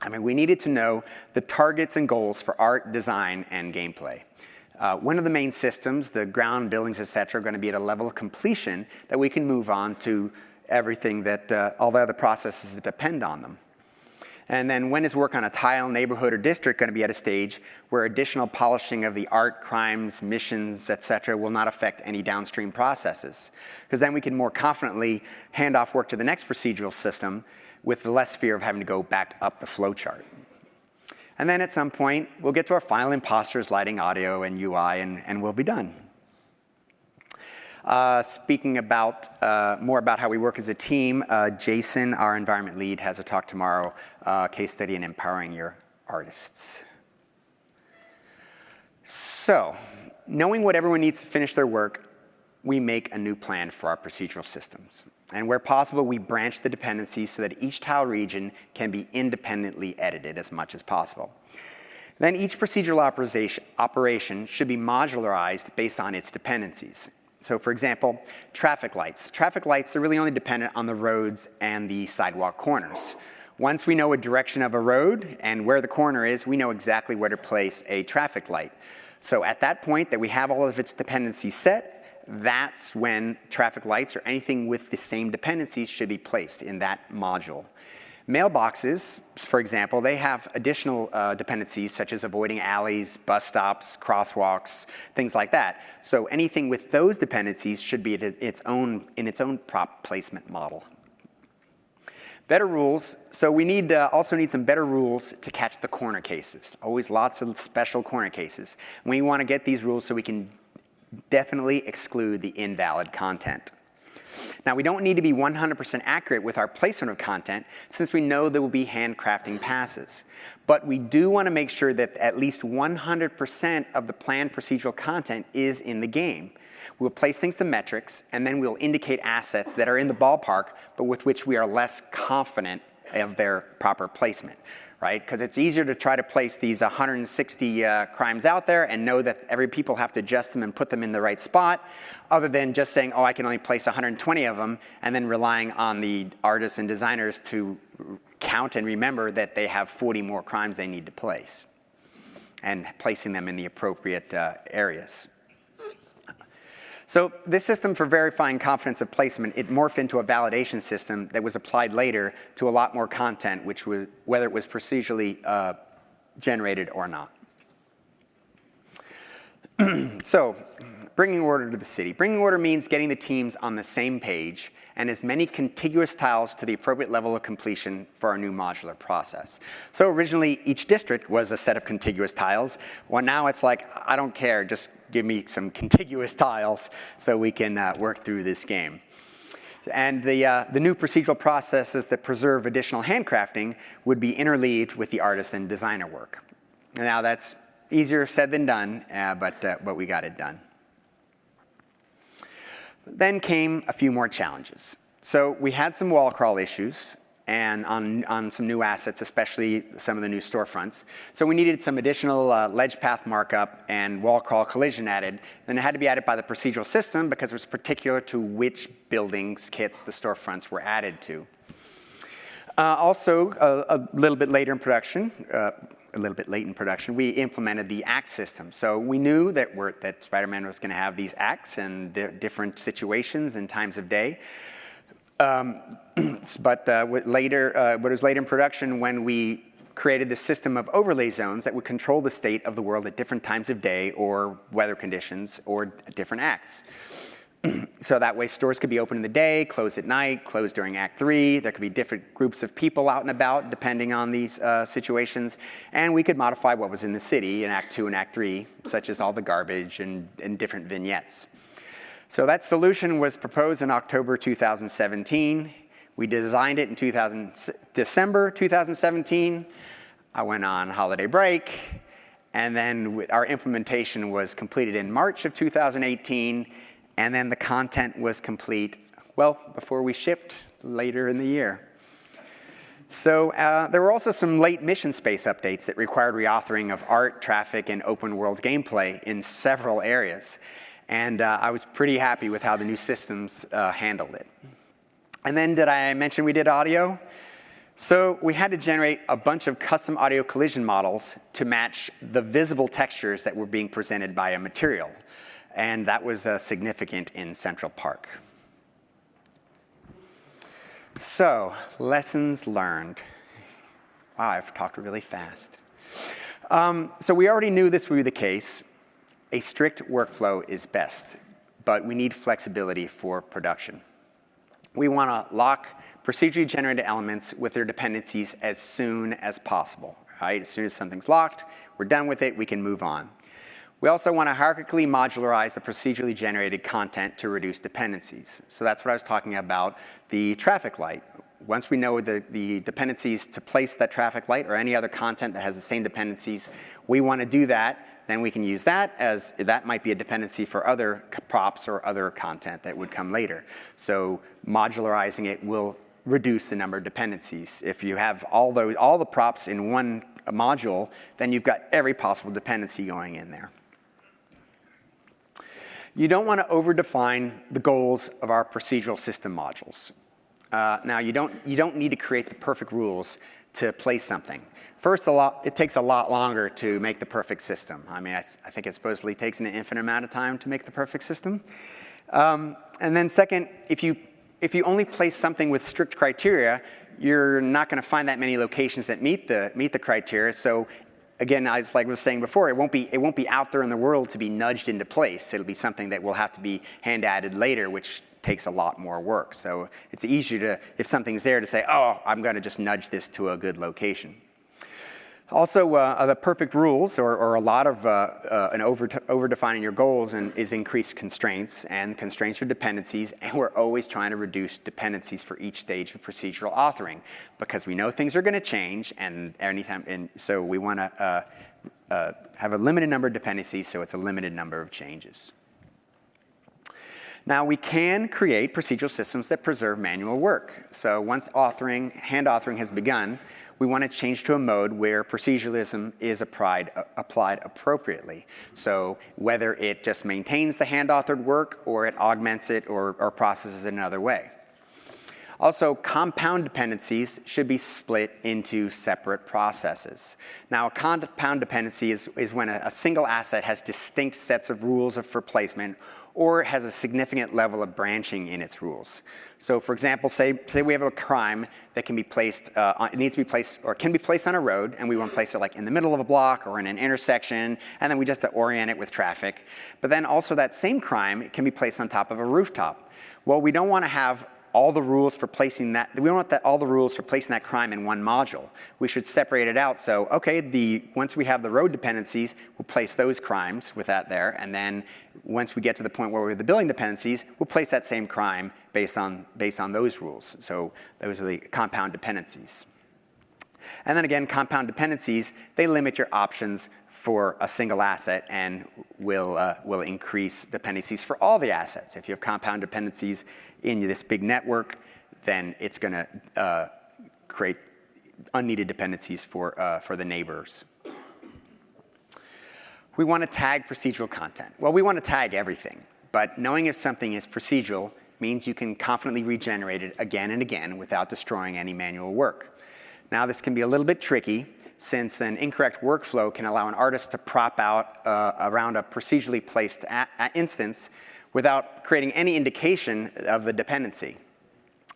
I mean, we needed to know the targets and goals for art, design, and gameplay. One of the main systems, the ground, buildings, et cetera, are going to be at a level of completion that we can move on to everything that, all the other processes that depend on them. And then when is work on a tile, neighborhood, or district going to be at a stage where additional polishing of the art, crimes, missions, et cetera, will not affect any downstream processes? Because then we can more confidently hand off work to the next procedural system with less fear of having to go back up the flow chart. And then at some point, we'll get to our final imposters, lighting, audio, and UI, and we'll be done. Speaking about more about how we work as a team, Jason, our environment lead, has a talk tomorrow, case study in empowering your artists. So, knowing what everyone needs to finish their work, we make a new plan for our procedural systems. And where possible, we branch the dependencies so that each tile region can be independently edited as much as possible. Then each procedural operation should be modularized based on its dependencies. So for example, traffic lights. Traffic lights are really only dependent on the roads and the sidewalk corners. Once we know a direction of a road and where the corner is, we know exactly where to place a traffic light. So at that point that we have all of its dependencies set, that's when traffic lights or anything with the same dependencies should be placed in that module. Mailboxes, for example, they have additional dependencies such as avoiding alleys, bus stops, crosswalks, things like that. So anything with those dependencies should be in its own prop placement model. Better rules, so we also need some better rules to catch the corner cases. Always lots of special corner cases. We want to get these rules so we can definitely exclude the invalid content. Now, we don't need to be 100% accurate with our placement of content since we know there will be handcrafting passes. But we do want to make sure that at least 100% of the planned procedural content is in the game. We'll place things to metrics, and then we'll indicate assets that are in the ballpark, but with which we are less confident of their proper placement, right? Because it's easier to try to place these 160 crimes out there and know that every people have to adjust them and put them in the right spot, other than just saying, oh, I can only place 120 of them, and then relying on the artists and designers to count and remember that they have 40 more crimes they need to place, and placing them in the appropriate areas. So this system for verifying confidence of placement, it morphed into a validation system that was applied later to a lot more content, which was, whether it was procedurally generated or not. So, bringing order to the city. Bringing order means getting the teams on the same page and as many contiguous tiles to the appropriate level of completion for our new modular process. So originally, each district was a set of contiguous tiles. Well, now it's like, I don't care, just give me some contiguous tiles so we can work through this game. And the new procedural processes that preserve additional handcrafting would be interleaved with the artist and designer work. Now that's easier said than done, but we got it done. Then came a few more challenges. So we had some wall crawl issues and on some new assets, especially some of the new storefronts. So we needed some additional ledge path markup and wall crawl collision added. Then it had to be added by the procedural system because it was particular to which buildings kits the storefronts were added to. Also, a little bit late in production, we implemented the act system. So we knew that Spider-Man was going to have these acts and different situations and times of day. But it was later in production when we created the system of overlay zones that would control the state of the world at different times of day or weather conditions or different acts. So that way stores could be open in the day, closed at night, closed during Act 3. There could be different groups of people out and about depending on these situations. And we could modify what was in the city in Act 2 and Act 3, such as all the garbage and different vignettes. So that solution was proposed in October 2017. We designed it in December 2017. I went on holiday break. And then our implementation was completed in March of 2018. And then the content was complete, well, before we shipped later in the year. So there were also some late mission space updates that required reauthoring of art, traffic, and open world gameplay in several areas. And I was pretty happy with how the new systems handled it. And then did I mention we did audio? So we had to generate a bunch of custom audio collision models to match the visible textures that were being presented by a material. And that was significant in Central Park. So, lessons learned. Wow, I've talked really fast. So we already knew this would be the case. A strict workflow is best, but we need flexibility for production. We want to lock procedurally generated elements with their dependencies as soon as possible. Right? As soon as something's locked, we're done with it, we can move on. We also want to hierarchically modularize the procedurally generated content to reduce dependencies. So that's what I was talking about, the traffic light. Once we know the dependencies to place that traffic light or any other content that has the same dependencies, we want to do that. Then we can use that as that might be a dependency for other props or other content that would come later. So modularizing it will reduce the number of dependencies. If you have all the props in one module, then you've got every possible dependency going in there. You don't want to overdefine the goals of our procedural system modules. Now, you don't need to create the perfect rules to place something. First, it takes a lot longer to make the perfect system. I mean, I think it supposedly takes an infinite amount of time to make the perfect system. And then second, if you only place something with strict criteria, you're not going to find that many locations that meet the criteria. So again, like I was saying before, it won't be out there in the world to be nudged into place. It'll be something that will have to be hand added later, which takes a lot more work. So it's easier to, if something's there, to say, oh, I'm going to just nudge this to a good location. Also, the perfect rules, or a lot of over-defining your goals is increased constraints, and constraints are dependencies, and we're always trying to reduce dependencies for each stage of procedural authoring, because we know things are going to change, and so we want to have a limited number of dependencies, so it's a limited number of changes. Now, we can create procedural systems that preserve manual work. So once hand authoring has begun, we want to change to a mode where proceduralism is applied appropriately. So whether it just maintains the hand-authored work, or it augments it, or processes it another way. Also, compound dependencies should be split into separate processes. Now, a compound dependency is when a single asset has distinct sets of rules for placement, or has a significant level of branching in its rules. So for example, say we have a crime that can be placed, it needs to be placed, or can be placed on a road, and we want to place it like in the middle of a block or in an intersection, and then we just have to orient it with traffic. But then also that same crime can be placed on top of a rooftop. Well, we don't want to have all the rules for placing that, we don't want all the rules for placing that crime in one module. We should separate it out. So, okay, once we have the road dependencies, we'll place those crimes with that there, and then once we get to the point where we have the building dependencies, we'll place that same crime based on those rules. So those are the compound dependencies. And then again, compound dependencies, they limit your options for a single asset and will increase dependencies for all the assets. If you have compound dependencies in this big network, then it's going to create unneeded dependencies for the neighbors. We want to tag procedural content. Well, we want to tag everything, but knowing if something is procedural means you can confidently regenerate it again and again without destroying any manual work. Now, this can be a little bit tricky, since an incorrect workflow can allow an artist to prop out around a procedurally placed instance without creating any indication of the dependency.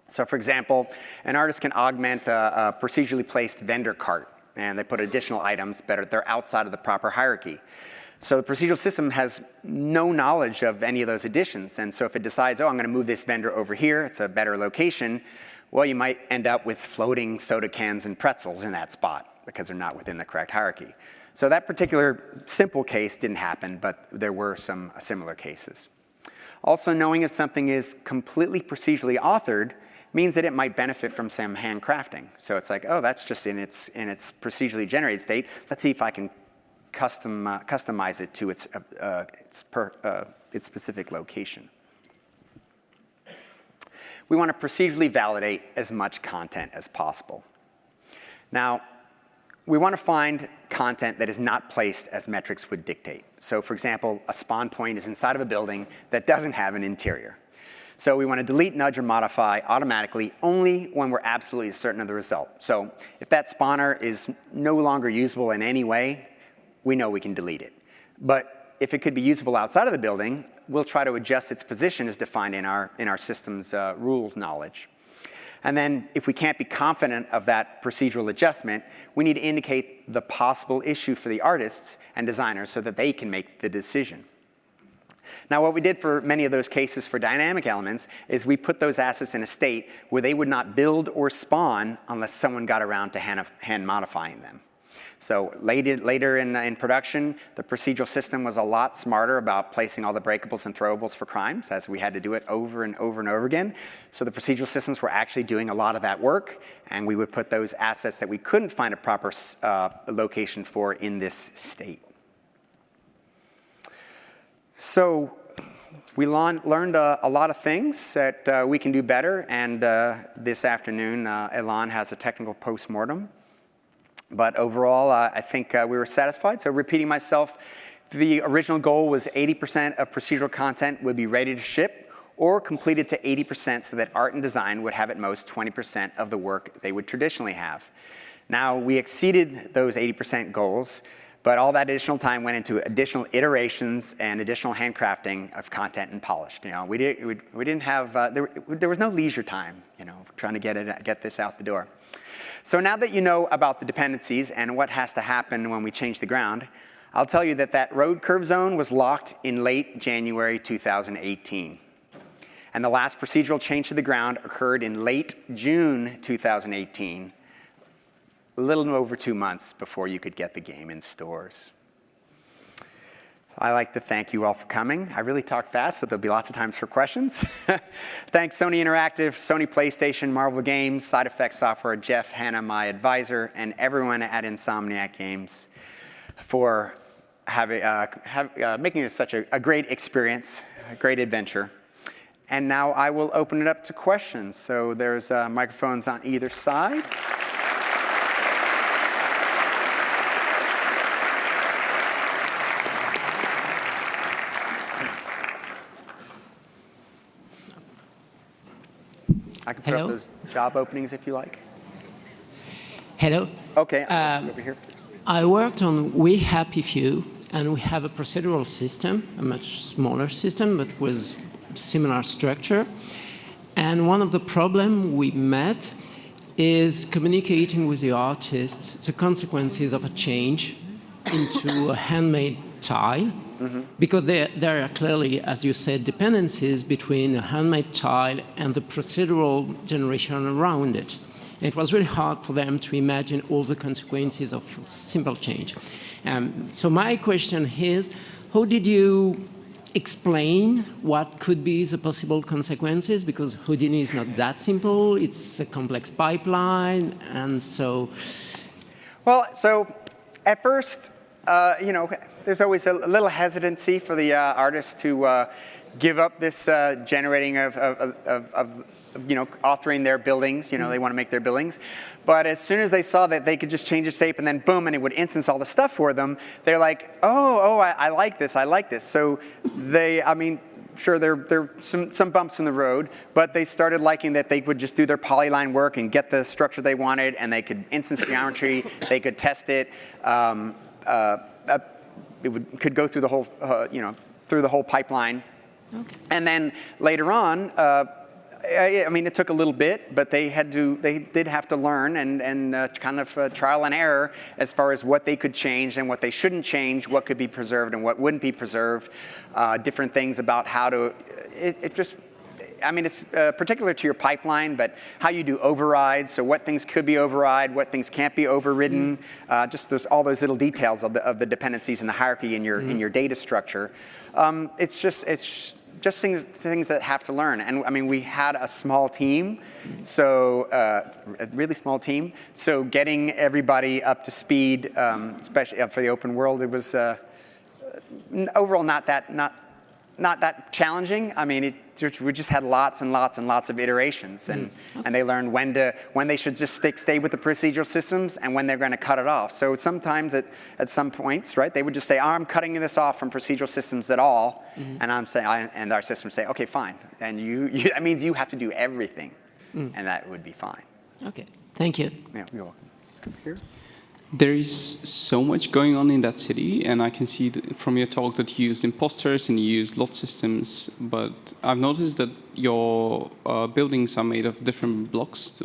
So for example, an artist can augment a procedurally placed vendor cart, and they put additional items, but they're outside of the proper hierarchy. So the procedural system has no knowledge of any of those additions, and so if it decides, oh, I'm going to move this vendor over here, it's a better location, well, you might end up with floating soda cans and pretzels in that spot, because they're not within the correct hierarchy. So that particular simple case didn't happen, but there were some similar cases. Also, knowing if something is completely procedurally authored means that it might benefit from some handcrafting. So it's like, oh, that's just in its procedurally generated state. Let's see if I can customize it to its specific location. We want to procedurally validate as much content as possible. Now, we want to find content that is not placed as metrics would dictate. So for example, a spawn point is inside of a building that doesn't have an interior. So we want to delete, nudge, or modify automatically only when we're absolutely certain of the result. So if that spawner is no longer usable in any way, we know we can delete it. But if it could be usable outside of the building, we'll try to adjust its position as defined in our system's rules knowledge. And then if we can't be confident of that procedural adjustment, we need to indicate the possible issue for the artists and designers so that they can make the decision. Now, what we did for many of those cases for dynamic elements is we put those assets in a state where they would not build or spawn unless someone got around to hand modifying them. So later in production, the procedural system was a lot smarter about placing all the breakables and throwables for crimes, as we had to do it over and over and over again. So the procedural systems were actually doing a lot of that work, and we would put those assets that we couldn't find a proper location for in this state. So we learned a lot of things that we can do better, and this afternoon, Elan has a technical postmortem. But overall, I think we were satisfied. So repeating myself, the original goal was 80% of procedural content would be ready to ship, or completed to 80% so that art and design would have at most 20% of the work they would traditionally have. Now, we exceeded those 80% goals, but all that additional time went into additional iterations and additional handcrafting of content and polish. We didn't have, there was no leisure time, trying to get this out the door. So now that you know about the dependencies and what has to happen when we change the ground, I'll tell you that road curve zone was locked in late January 2018. And the last procedural change to the ground occurred in late June 2018, a little over 2 months before you could get the game in stores. I'd like to thank you all for coming. I really talk fast, so there'll be lots of times for questions. Thanks Sony Interactive, Sony PlayStation, Marvel Games, Side Effects Software, Jeff Hanna, my advisor, and everyone at Insomniac Games for making this such a great experience, a great adventure. And now I will open it up to questions. So there's microphones on either side. I can put up those job openings if you like. Hello. Okay, over here first. I worked on We Happy Few, and we have a procedural system, a much smaller system, but with similar structure. And one of the problems we met is communicating with the artists the consequences of a change into a handmade tile. Because there are clearly, as you said, dependencies between a handmade tile and the procedural generation around it. It was really hard for them to imagine all the consequences of simple change. So my question is, how did you explain what could be the possible consequences? Because Houdini is not that simple. It's a complex pipeline, and so... Well, so at first, there's always a little hesitancy for the artist to give up this generating of authoring their buildings. They want to make their buildings. But as soon as they saw that they could just change the shape and then boom, and it would instance all the stuff for them, they're like, I like this, I like this. So sure, there are some bumps in the road, but they started liking that they would just do their polyline work and get the structure they wanted, and they could instance geometry, they could test it. Could go through the whole, through the whole pipeline. Okay. And then later on, it took a little bit, but they did have to learn and kind of trial and error as far as what they could change and what they shouldn't change, what could be preserved and what wouldn't be preserved, different things about how to, it's particular to your pipeline, but how you do overrides, so what things could be override, what things can't be overridden, just there's all those little details of the dependencies and the hierarchy in your data structure. It's just things that have to learn. And we had a small team, so a really small team. So getting everybody up to speed, especially for the open world, it was overall not that challenging. We just had lots and lots and lots of iterations, and they learned when they should just stay with the procedural systems and when they're going to cut it off. So sometimes at some points, right, they would just say, I'm cutting this off from procedural systems at all, and and our systems say, okay, fine, and that means you have to do everything, and that would be fine. Okay, thank you. Yeah, you're welcome. Let's come here. There is so much going on in that city, and I can see from your talk that you used imposters and you used lot systems, but I've noticed that your buildings are made of different blocks,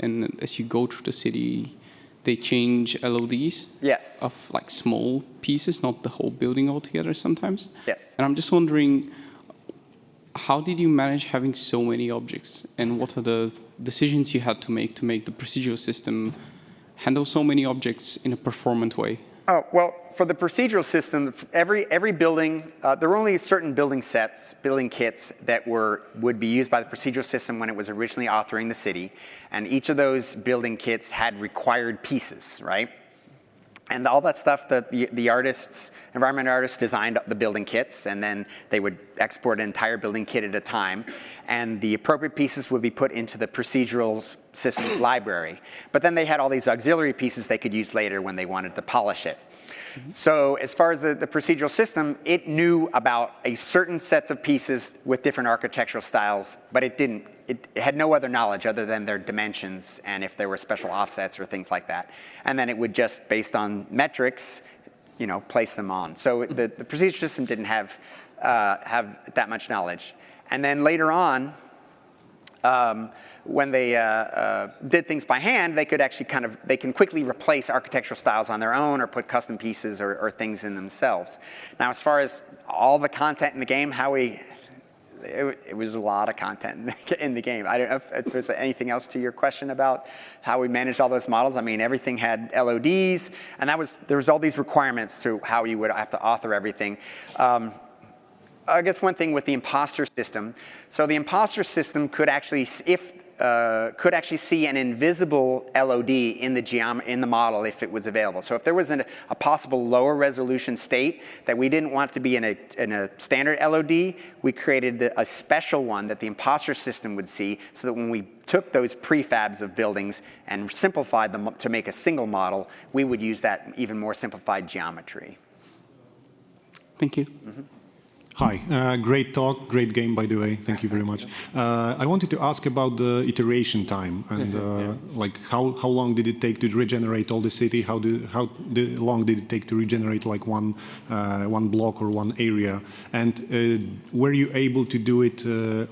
and as you go through the city, they change LODs. Yes. Of like small pieces, not the whole building altogether sometimes. Yes. And I'm just wondering, how did you manage having so many objects, and what are the decisions you had to make the procedural system handle so many objects in a performant way? Oh, well, for the procedural system, every building, there were only certain building kits that would be used by the procedural system when it was originally authoring the city. And each of those building kits had required pieces, right? And all that stuff, the environment artists designed the building kits, and then they would export an entire building kit at a time. And the appropriate pieces would be put into the procedural systems library. But then they had all these auxiliary pieces they could use later when they wanted to polish it. So as far as the procedural system, it knew about a certain sets of pieces with different architectural styles, but it didn't. It had no other knowledge other than their dimensions and if there were special offsets or things like that. And then it would just, based on metrics, place them on. So the procedural system didn't have that much knowledge. And then later on, when they did things by hand, they could actually they can quickly replace architectural styles on their own or put custom pieces or things in themselves. Now, as far as all the content in the game, it was a lot of content in the game. I don't know if there's anything else to your question about how we managed all those models. I mean, everything had LODs, and there was all these requirements to how you would have to author everything. I guess one thing with the imposter system. So the imposter system could actually, could actually see an invisible LOD in the model if it was available. So if there was a possible lower resolution state that we didn't want to be in a standard LOD, we created a special one that the imposter system would see, so that when we took those prefabs of buildings and simplified them to make a single model, we would use that even more simplified geometry. Thank you. Mm-hmm. Hi, great talk, great game, by the way. Thank you very much. I wanted to ask about the iteration time and like how long did it take to regenerate all the city? How long did it take to regenerate like one block or one area? And were you able to do it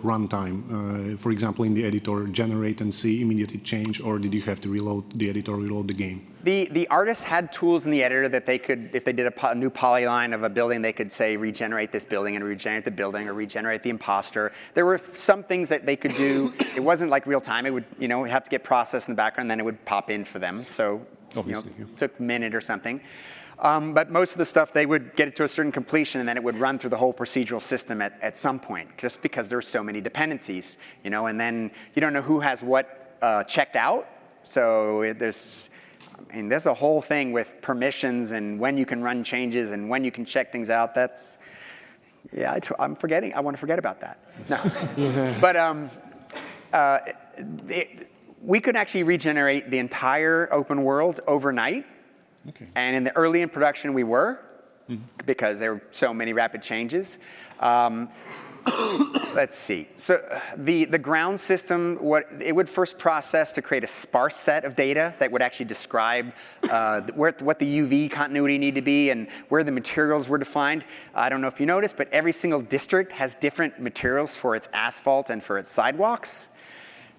runtime? For example, in the editor, generate and see immediately change, or did you have to reload the editor, reload the game? The artists had tools in the editor that they could, if they did a new polyline of a building, they could say regenerate this building and regenerate the building or regenerate the imposter. There were some things that they could do. It wasn't like real time. It would, have to get processed in the background, then it would pop in for them. So, obviously, it took a minute or something. But most of the stuff, they would get it to a certain completion, and then it would run through the whole procedural system at some point, just because there are so many dependencies, and then you don't know who has what checked out. So there's a whole thing with permissions and when you can run changes and when you can check things out. That's, I'm forgetting. I want to forget about that. No. But we could actually regenerate the entire open world overnight. Okay. And in the early in production, we were, because there were so many rapid changes. Let's see. So the ground system, it would first process to create a sparse set of data that would actually describe what the UV continuity needed to be and where the materials were defined. I don't know if you noticed, but every single district has different materials for its asphalt and for its sidewalks.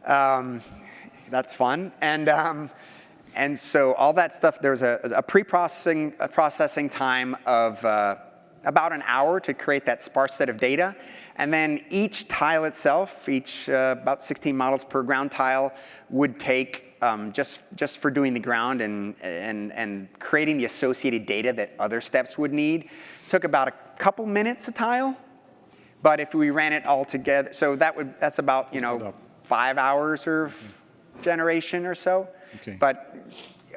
That's fun. And so all that stuff, there was a processing time of about an hour to create that sparse set of data. And then each tile itself, about 16 models per ground tile, would take, just for doing the ground and creating the associated data that other steps would need, took about a couple minutes a tile. But if we ran it all together, so that's about 5 hours of generation or so. Okay. But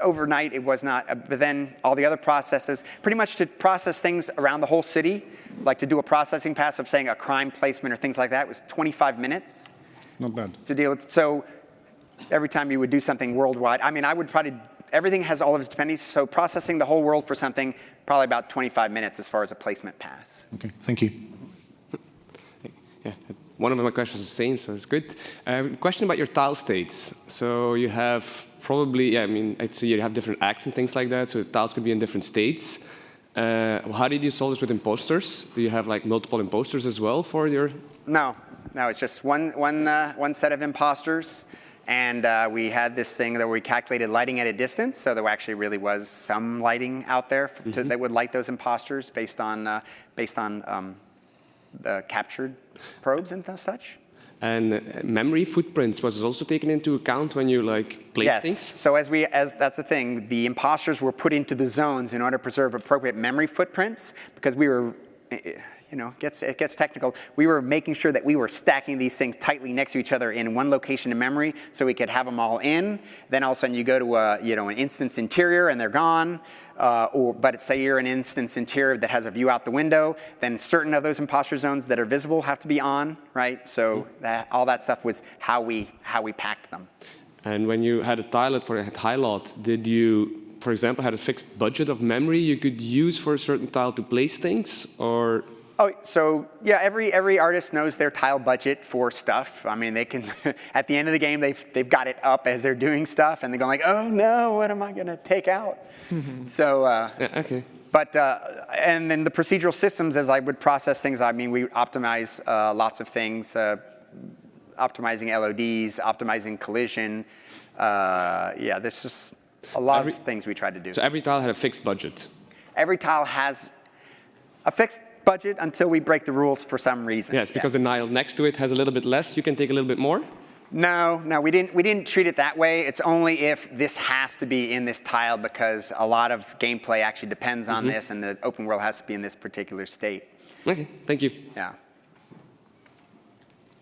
overnight it was not. But then all the other processes, pretty much to process things around the whole city, like to do a processing pass of saying a crime placement or things like that, was 25 minutes. Not bad. To deal with. So every time you would do something worldwide, I would probably, everything has all of its dependencies, so processing the whole world for something, probably about 25 minutes as far as a placement pass. Okay, thank you. Yeah, one of my questions is the same, so it's good. Question about your tile states. So you have probably, I'd say you have different acts and things like that, so the tiles could be in different states. How did you solve this with imposters? Do you have like multiple imposters as well for your? No, it's just one set of imposters. And we had this thing that we calculated lighting at a distance, so there actually really was some lighting out there that would light those imposters based on the captured probes and such. And memory footprints was also taken into account when you place things? Yes. So that's the thing. The imposters were put into the zones in order to preserve appropriate memory footprints, because we were, it gets technical. We were making sure that we were stacking these things tightly next to each other in one location in memory, so we could have them all in. Then all of a sudden you go to an instance interior and they're gone. But say you're an instance interior that has a view out the window, then certain of those imposter zones that are visible have to be on, right? So all that stuff was how we packed them. And when you had a tilet for a high lot, did you for example, had a fixed budget of memory you could use for a certain tile to place things, or? Oh, so yeah, every artist knows their tile budget for stuff. I mean, they can, at the end of the game, they've got it up as they're doing stuff, and they're going like, oh no, what am I gonna take out? So, Yeah, okay. but, and then the procedural systems, as I would process things, I mean, we optimize lots of things, optimizing LODs, optimizing collision. Yeah, there's just a lot of things we tried to do. So every tile had a fixed budget? Every tile has a fixed budget until we break the rules for some reason. Yes, because the tile next to it has a little bit less, you can take a little bit more? No, we didn't treat it that way. It's only if this has to be in this tile because a lot of gameplay actually depends on this, and the open world has to be in this particular state. Okay, thank you. Yeah.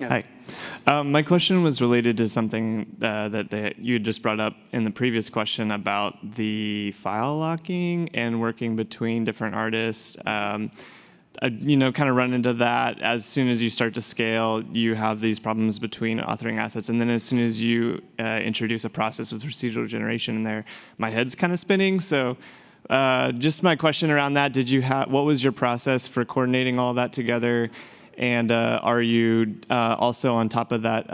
Hi. My question was related to something that you just brought up in the previous question about the file locking and working between different artists. You know, kind of run into that as soon as you start to scale, you have these problems between authoring assets. And then as soon as you introduce a process with procedural generation in there, my head's kind of spinning. So just my question around that, what was your process for coordinating all that together? And are you also on top of that,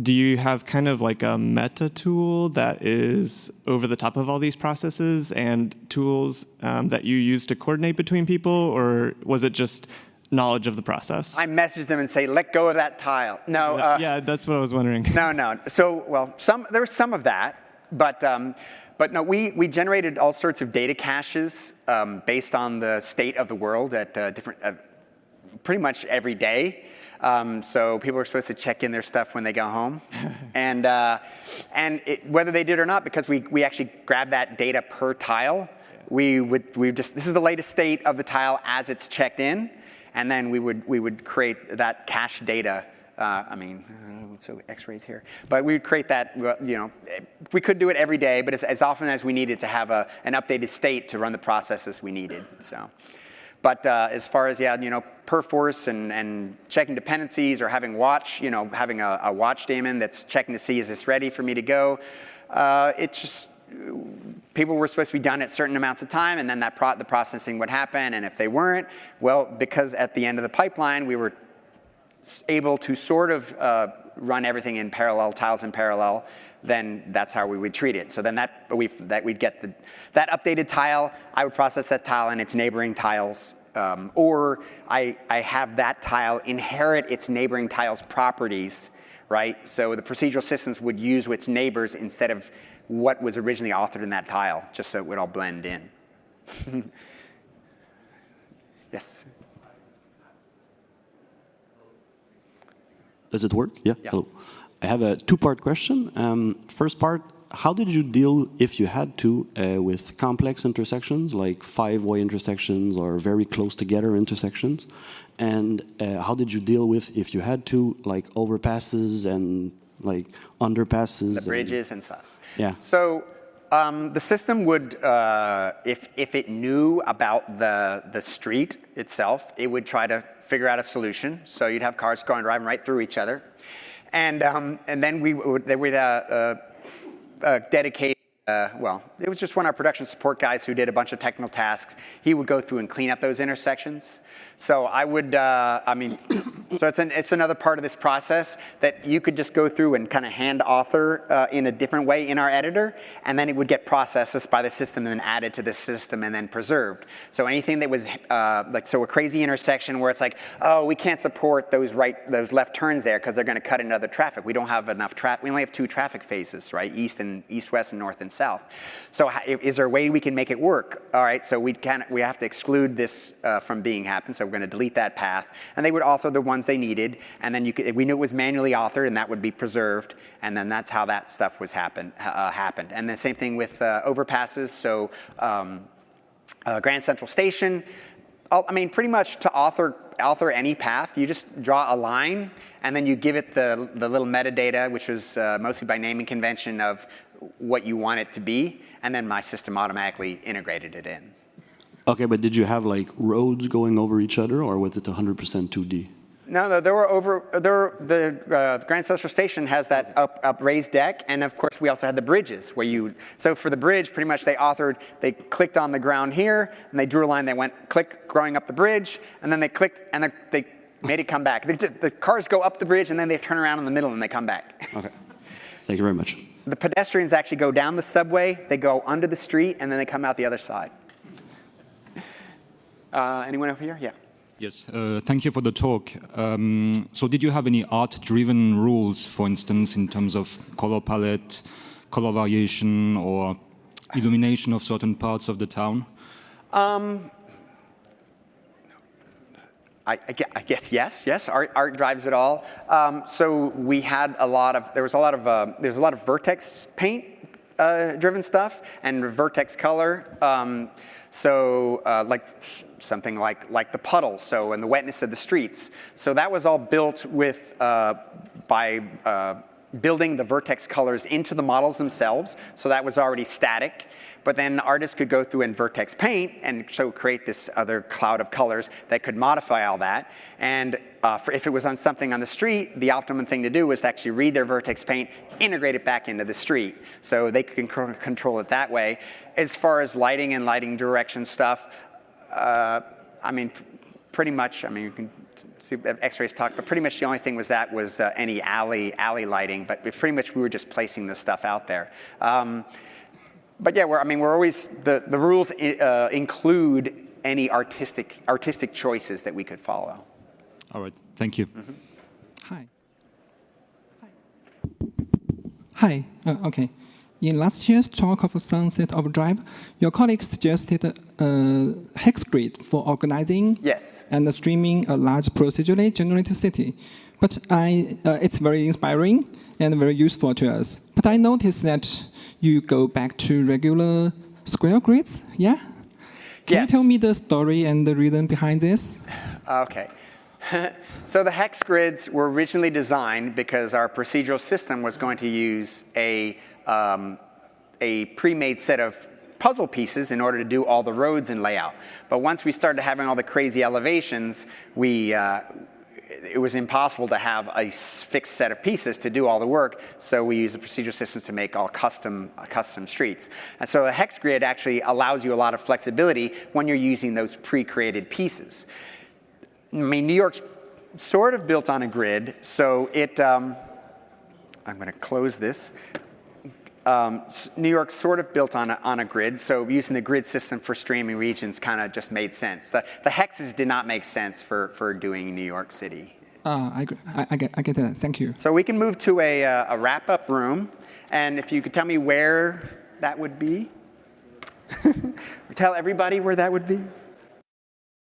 do you have kind of like a meta tool that is over the top of all these processes and tools that you use to coordinate between people, or was it just knowledge of the process? I message them and say, let go of that tile. No. Yeah, that's what I was wondering. No. So, well, there was some of that, but no, we generated all sorts of data caches based on the state of the world at different, pretty much every day. So people are supposed to check in their stuff when they go home, and whether they did or not, because we actually grab that data per tile. This is the latest state of the tile as it's checked in, and then we would create that cache data. So X-rays here, but we would create that. You know, we could do it every day, but as often as we needed to have an updated state to run the processes we needed. So. But as far as, you know, perforce and checking dependencies or having having a watch daemon that's checking to see, is this ready for me to go? It's just, people were supposed to be done at certain amounts of time, and then the processing would happen. And if they weren't, well, because at the end of the pipeline, we were able to sort of run everything in parallel, tiles in parallel, then that's how we would treat it. So then we'd get that updated tile, I would process that tile and its neighboring tiles, or I have that tile inherit its neighboring tiles' properties, right? So the procedural systems would use its neighbors instead of what was originally authored in that tile, just so it would all blend in. Yes? Does it work? Yeah. Yeah. Hello. I have a two-part question. First part, how did you deal, if you had to, with complex intersections, like five-way intersections or very close together intersections? And how did you deal with, if you had to, like overpasses and like underpasses? The bridges and stuff. Yeah. So the system would, if it knew about the street itself, it would try to figure out a solution. So you'd have cars driving right through each other. And then they would dedicate, well, it was just one of our production support guys who did a bunch of technical tasks. He would go through and clean up those intersections. So I would, so it's another part of this process that you could just go through and kind of hand author in a different way in our editor, and then it would get processed by the system and then added to the system and then preserved. So anything that was so a crazy intersection where it's like, oh, we can't support those left turns there because they're going to cut into other traffic. We don't have enough traffic. We only have two traffic faces, right? East, west, and north and south. So is there a way we can make it work? All right, so we have to exclude this from being happen. So we're going to delete that path, and they would author the ones they needed, and then we knew it was manually authored, and that would be preserved, and then that's how that stuff was happened. And the same thing with overpasses. So Grand Central Station. I mean, pretty much to author any path, you just draw a line, and then you give it the little metadata, which was mostly by naming convention of what you want it to be, and then my system automatically integrated it in. Okay, but did you have like roads going over each other, or was it 100% 2D? No, the Grand Central Station has that up raised deck, and of course we also had the bridges where so for the bridge, pretty much they clicked on the ground here, and they drew a line that went click, going up the bridge, and then they clicked, and they made it come back. The cars go up the bridge, and then they turn around in the middle, and they come back. Okay. Thank you very much. The pedestrians actually go down the subway, they go under the street, and then they come out the other side. Anyone over here? Yeah. Yes, thank you for the talk. So did you have any art-driven rules, for instance, in terms of color palette, color variation, or illumination of certain parts of the town? I guess yes. Art drives it all. So we had there's a lot of vertex paint driven stuff and vertex color. Like something like the puddles, and the wetness of the streets. So that was all built with by building the vertex colors into the models themselves. So that was already static. But then artists could go through and vertex paint and so create this other cloud of colors that could modify all that. And if it was on something on the street, the optimum thing to do was to actually read their vertex paint, integrate it back into the street. So they could control it that way. As far as lighting and lighting direction stuff, pretty much, you can see X-rays talk, but pretty much the only thing was any alley lighting, but pretty much we were just placing this stuff out there. But yeah, we're always, the rules include any artistic choices that we could follow. All right, thank you. Mm-hmm. Hi. Okay. In last year's talk of Sunset Overdrive, your colleagues suggested a hex grid for organizing and streaming a large procedurally generated city. But it's very inspiring and very useful to us. But I noticed that you go back to regular square grids, yeah? Can you tell me the story and the reason behind this? Okay. So the hex grids were originally designed because our procedural system was going to use a pre-made set of puzzle pieces in order to do all the roads and layout. But once we started having all the crazy elevations, it was impossible to have a fixed set of pieces to do all the work, so we use the procedural systems to make all custom streets. And so a hex grid actually allows you a lot of flexibility when you're using those pre-created pieces. New York's sort of built on a grid, so I'm going to close this. New York's sort of built on a grid, so using the grid system for streaming regions kind of just made sense. The hexes did not make sense for doing New York City. I get that. Thank you. So we can move to a wrap-up room, and if you could tell me where that would be. Tell everybody where that would be.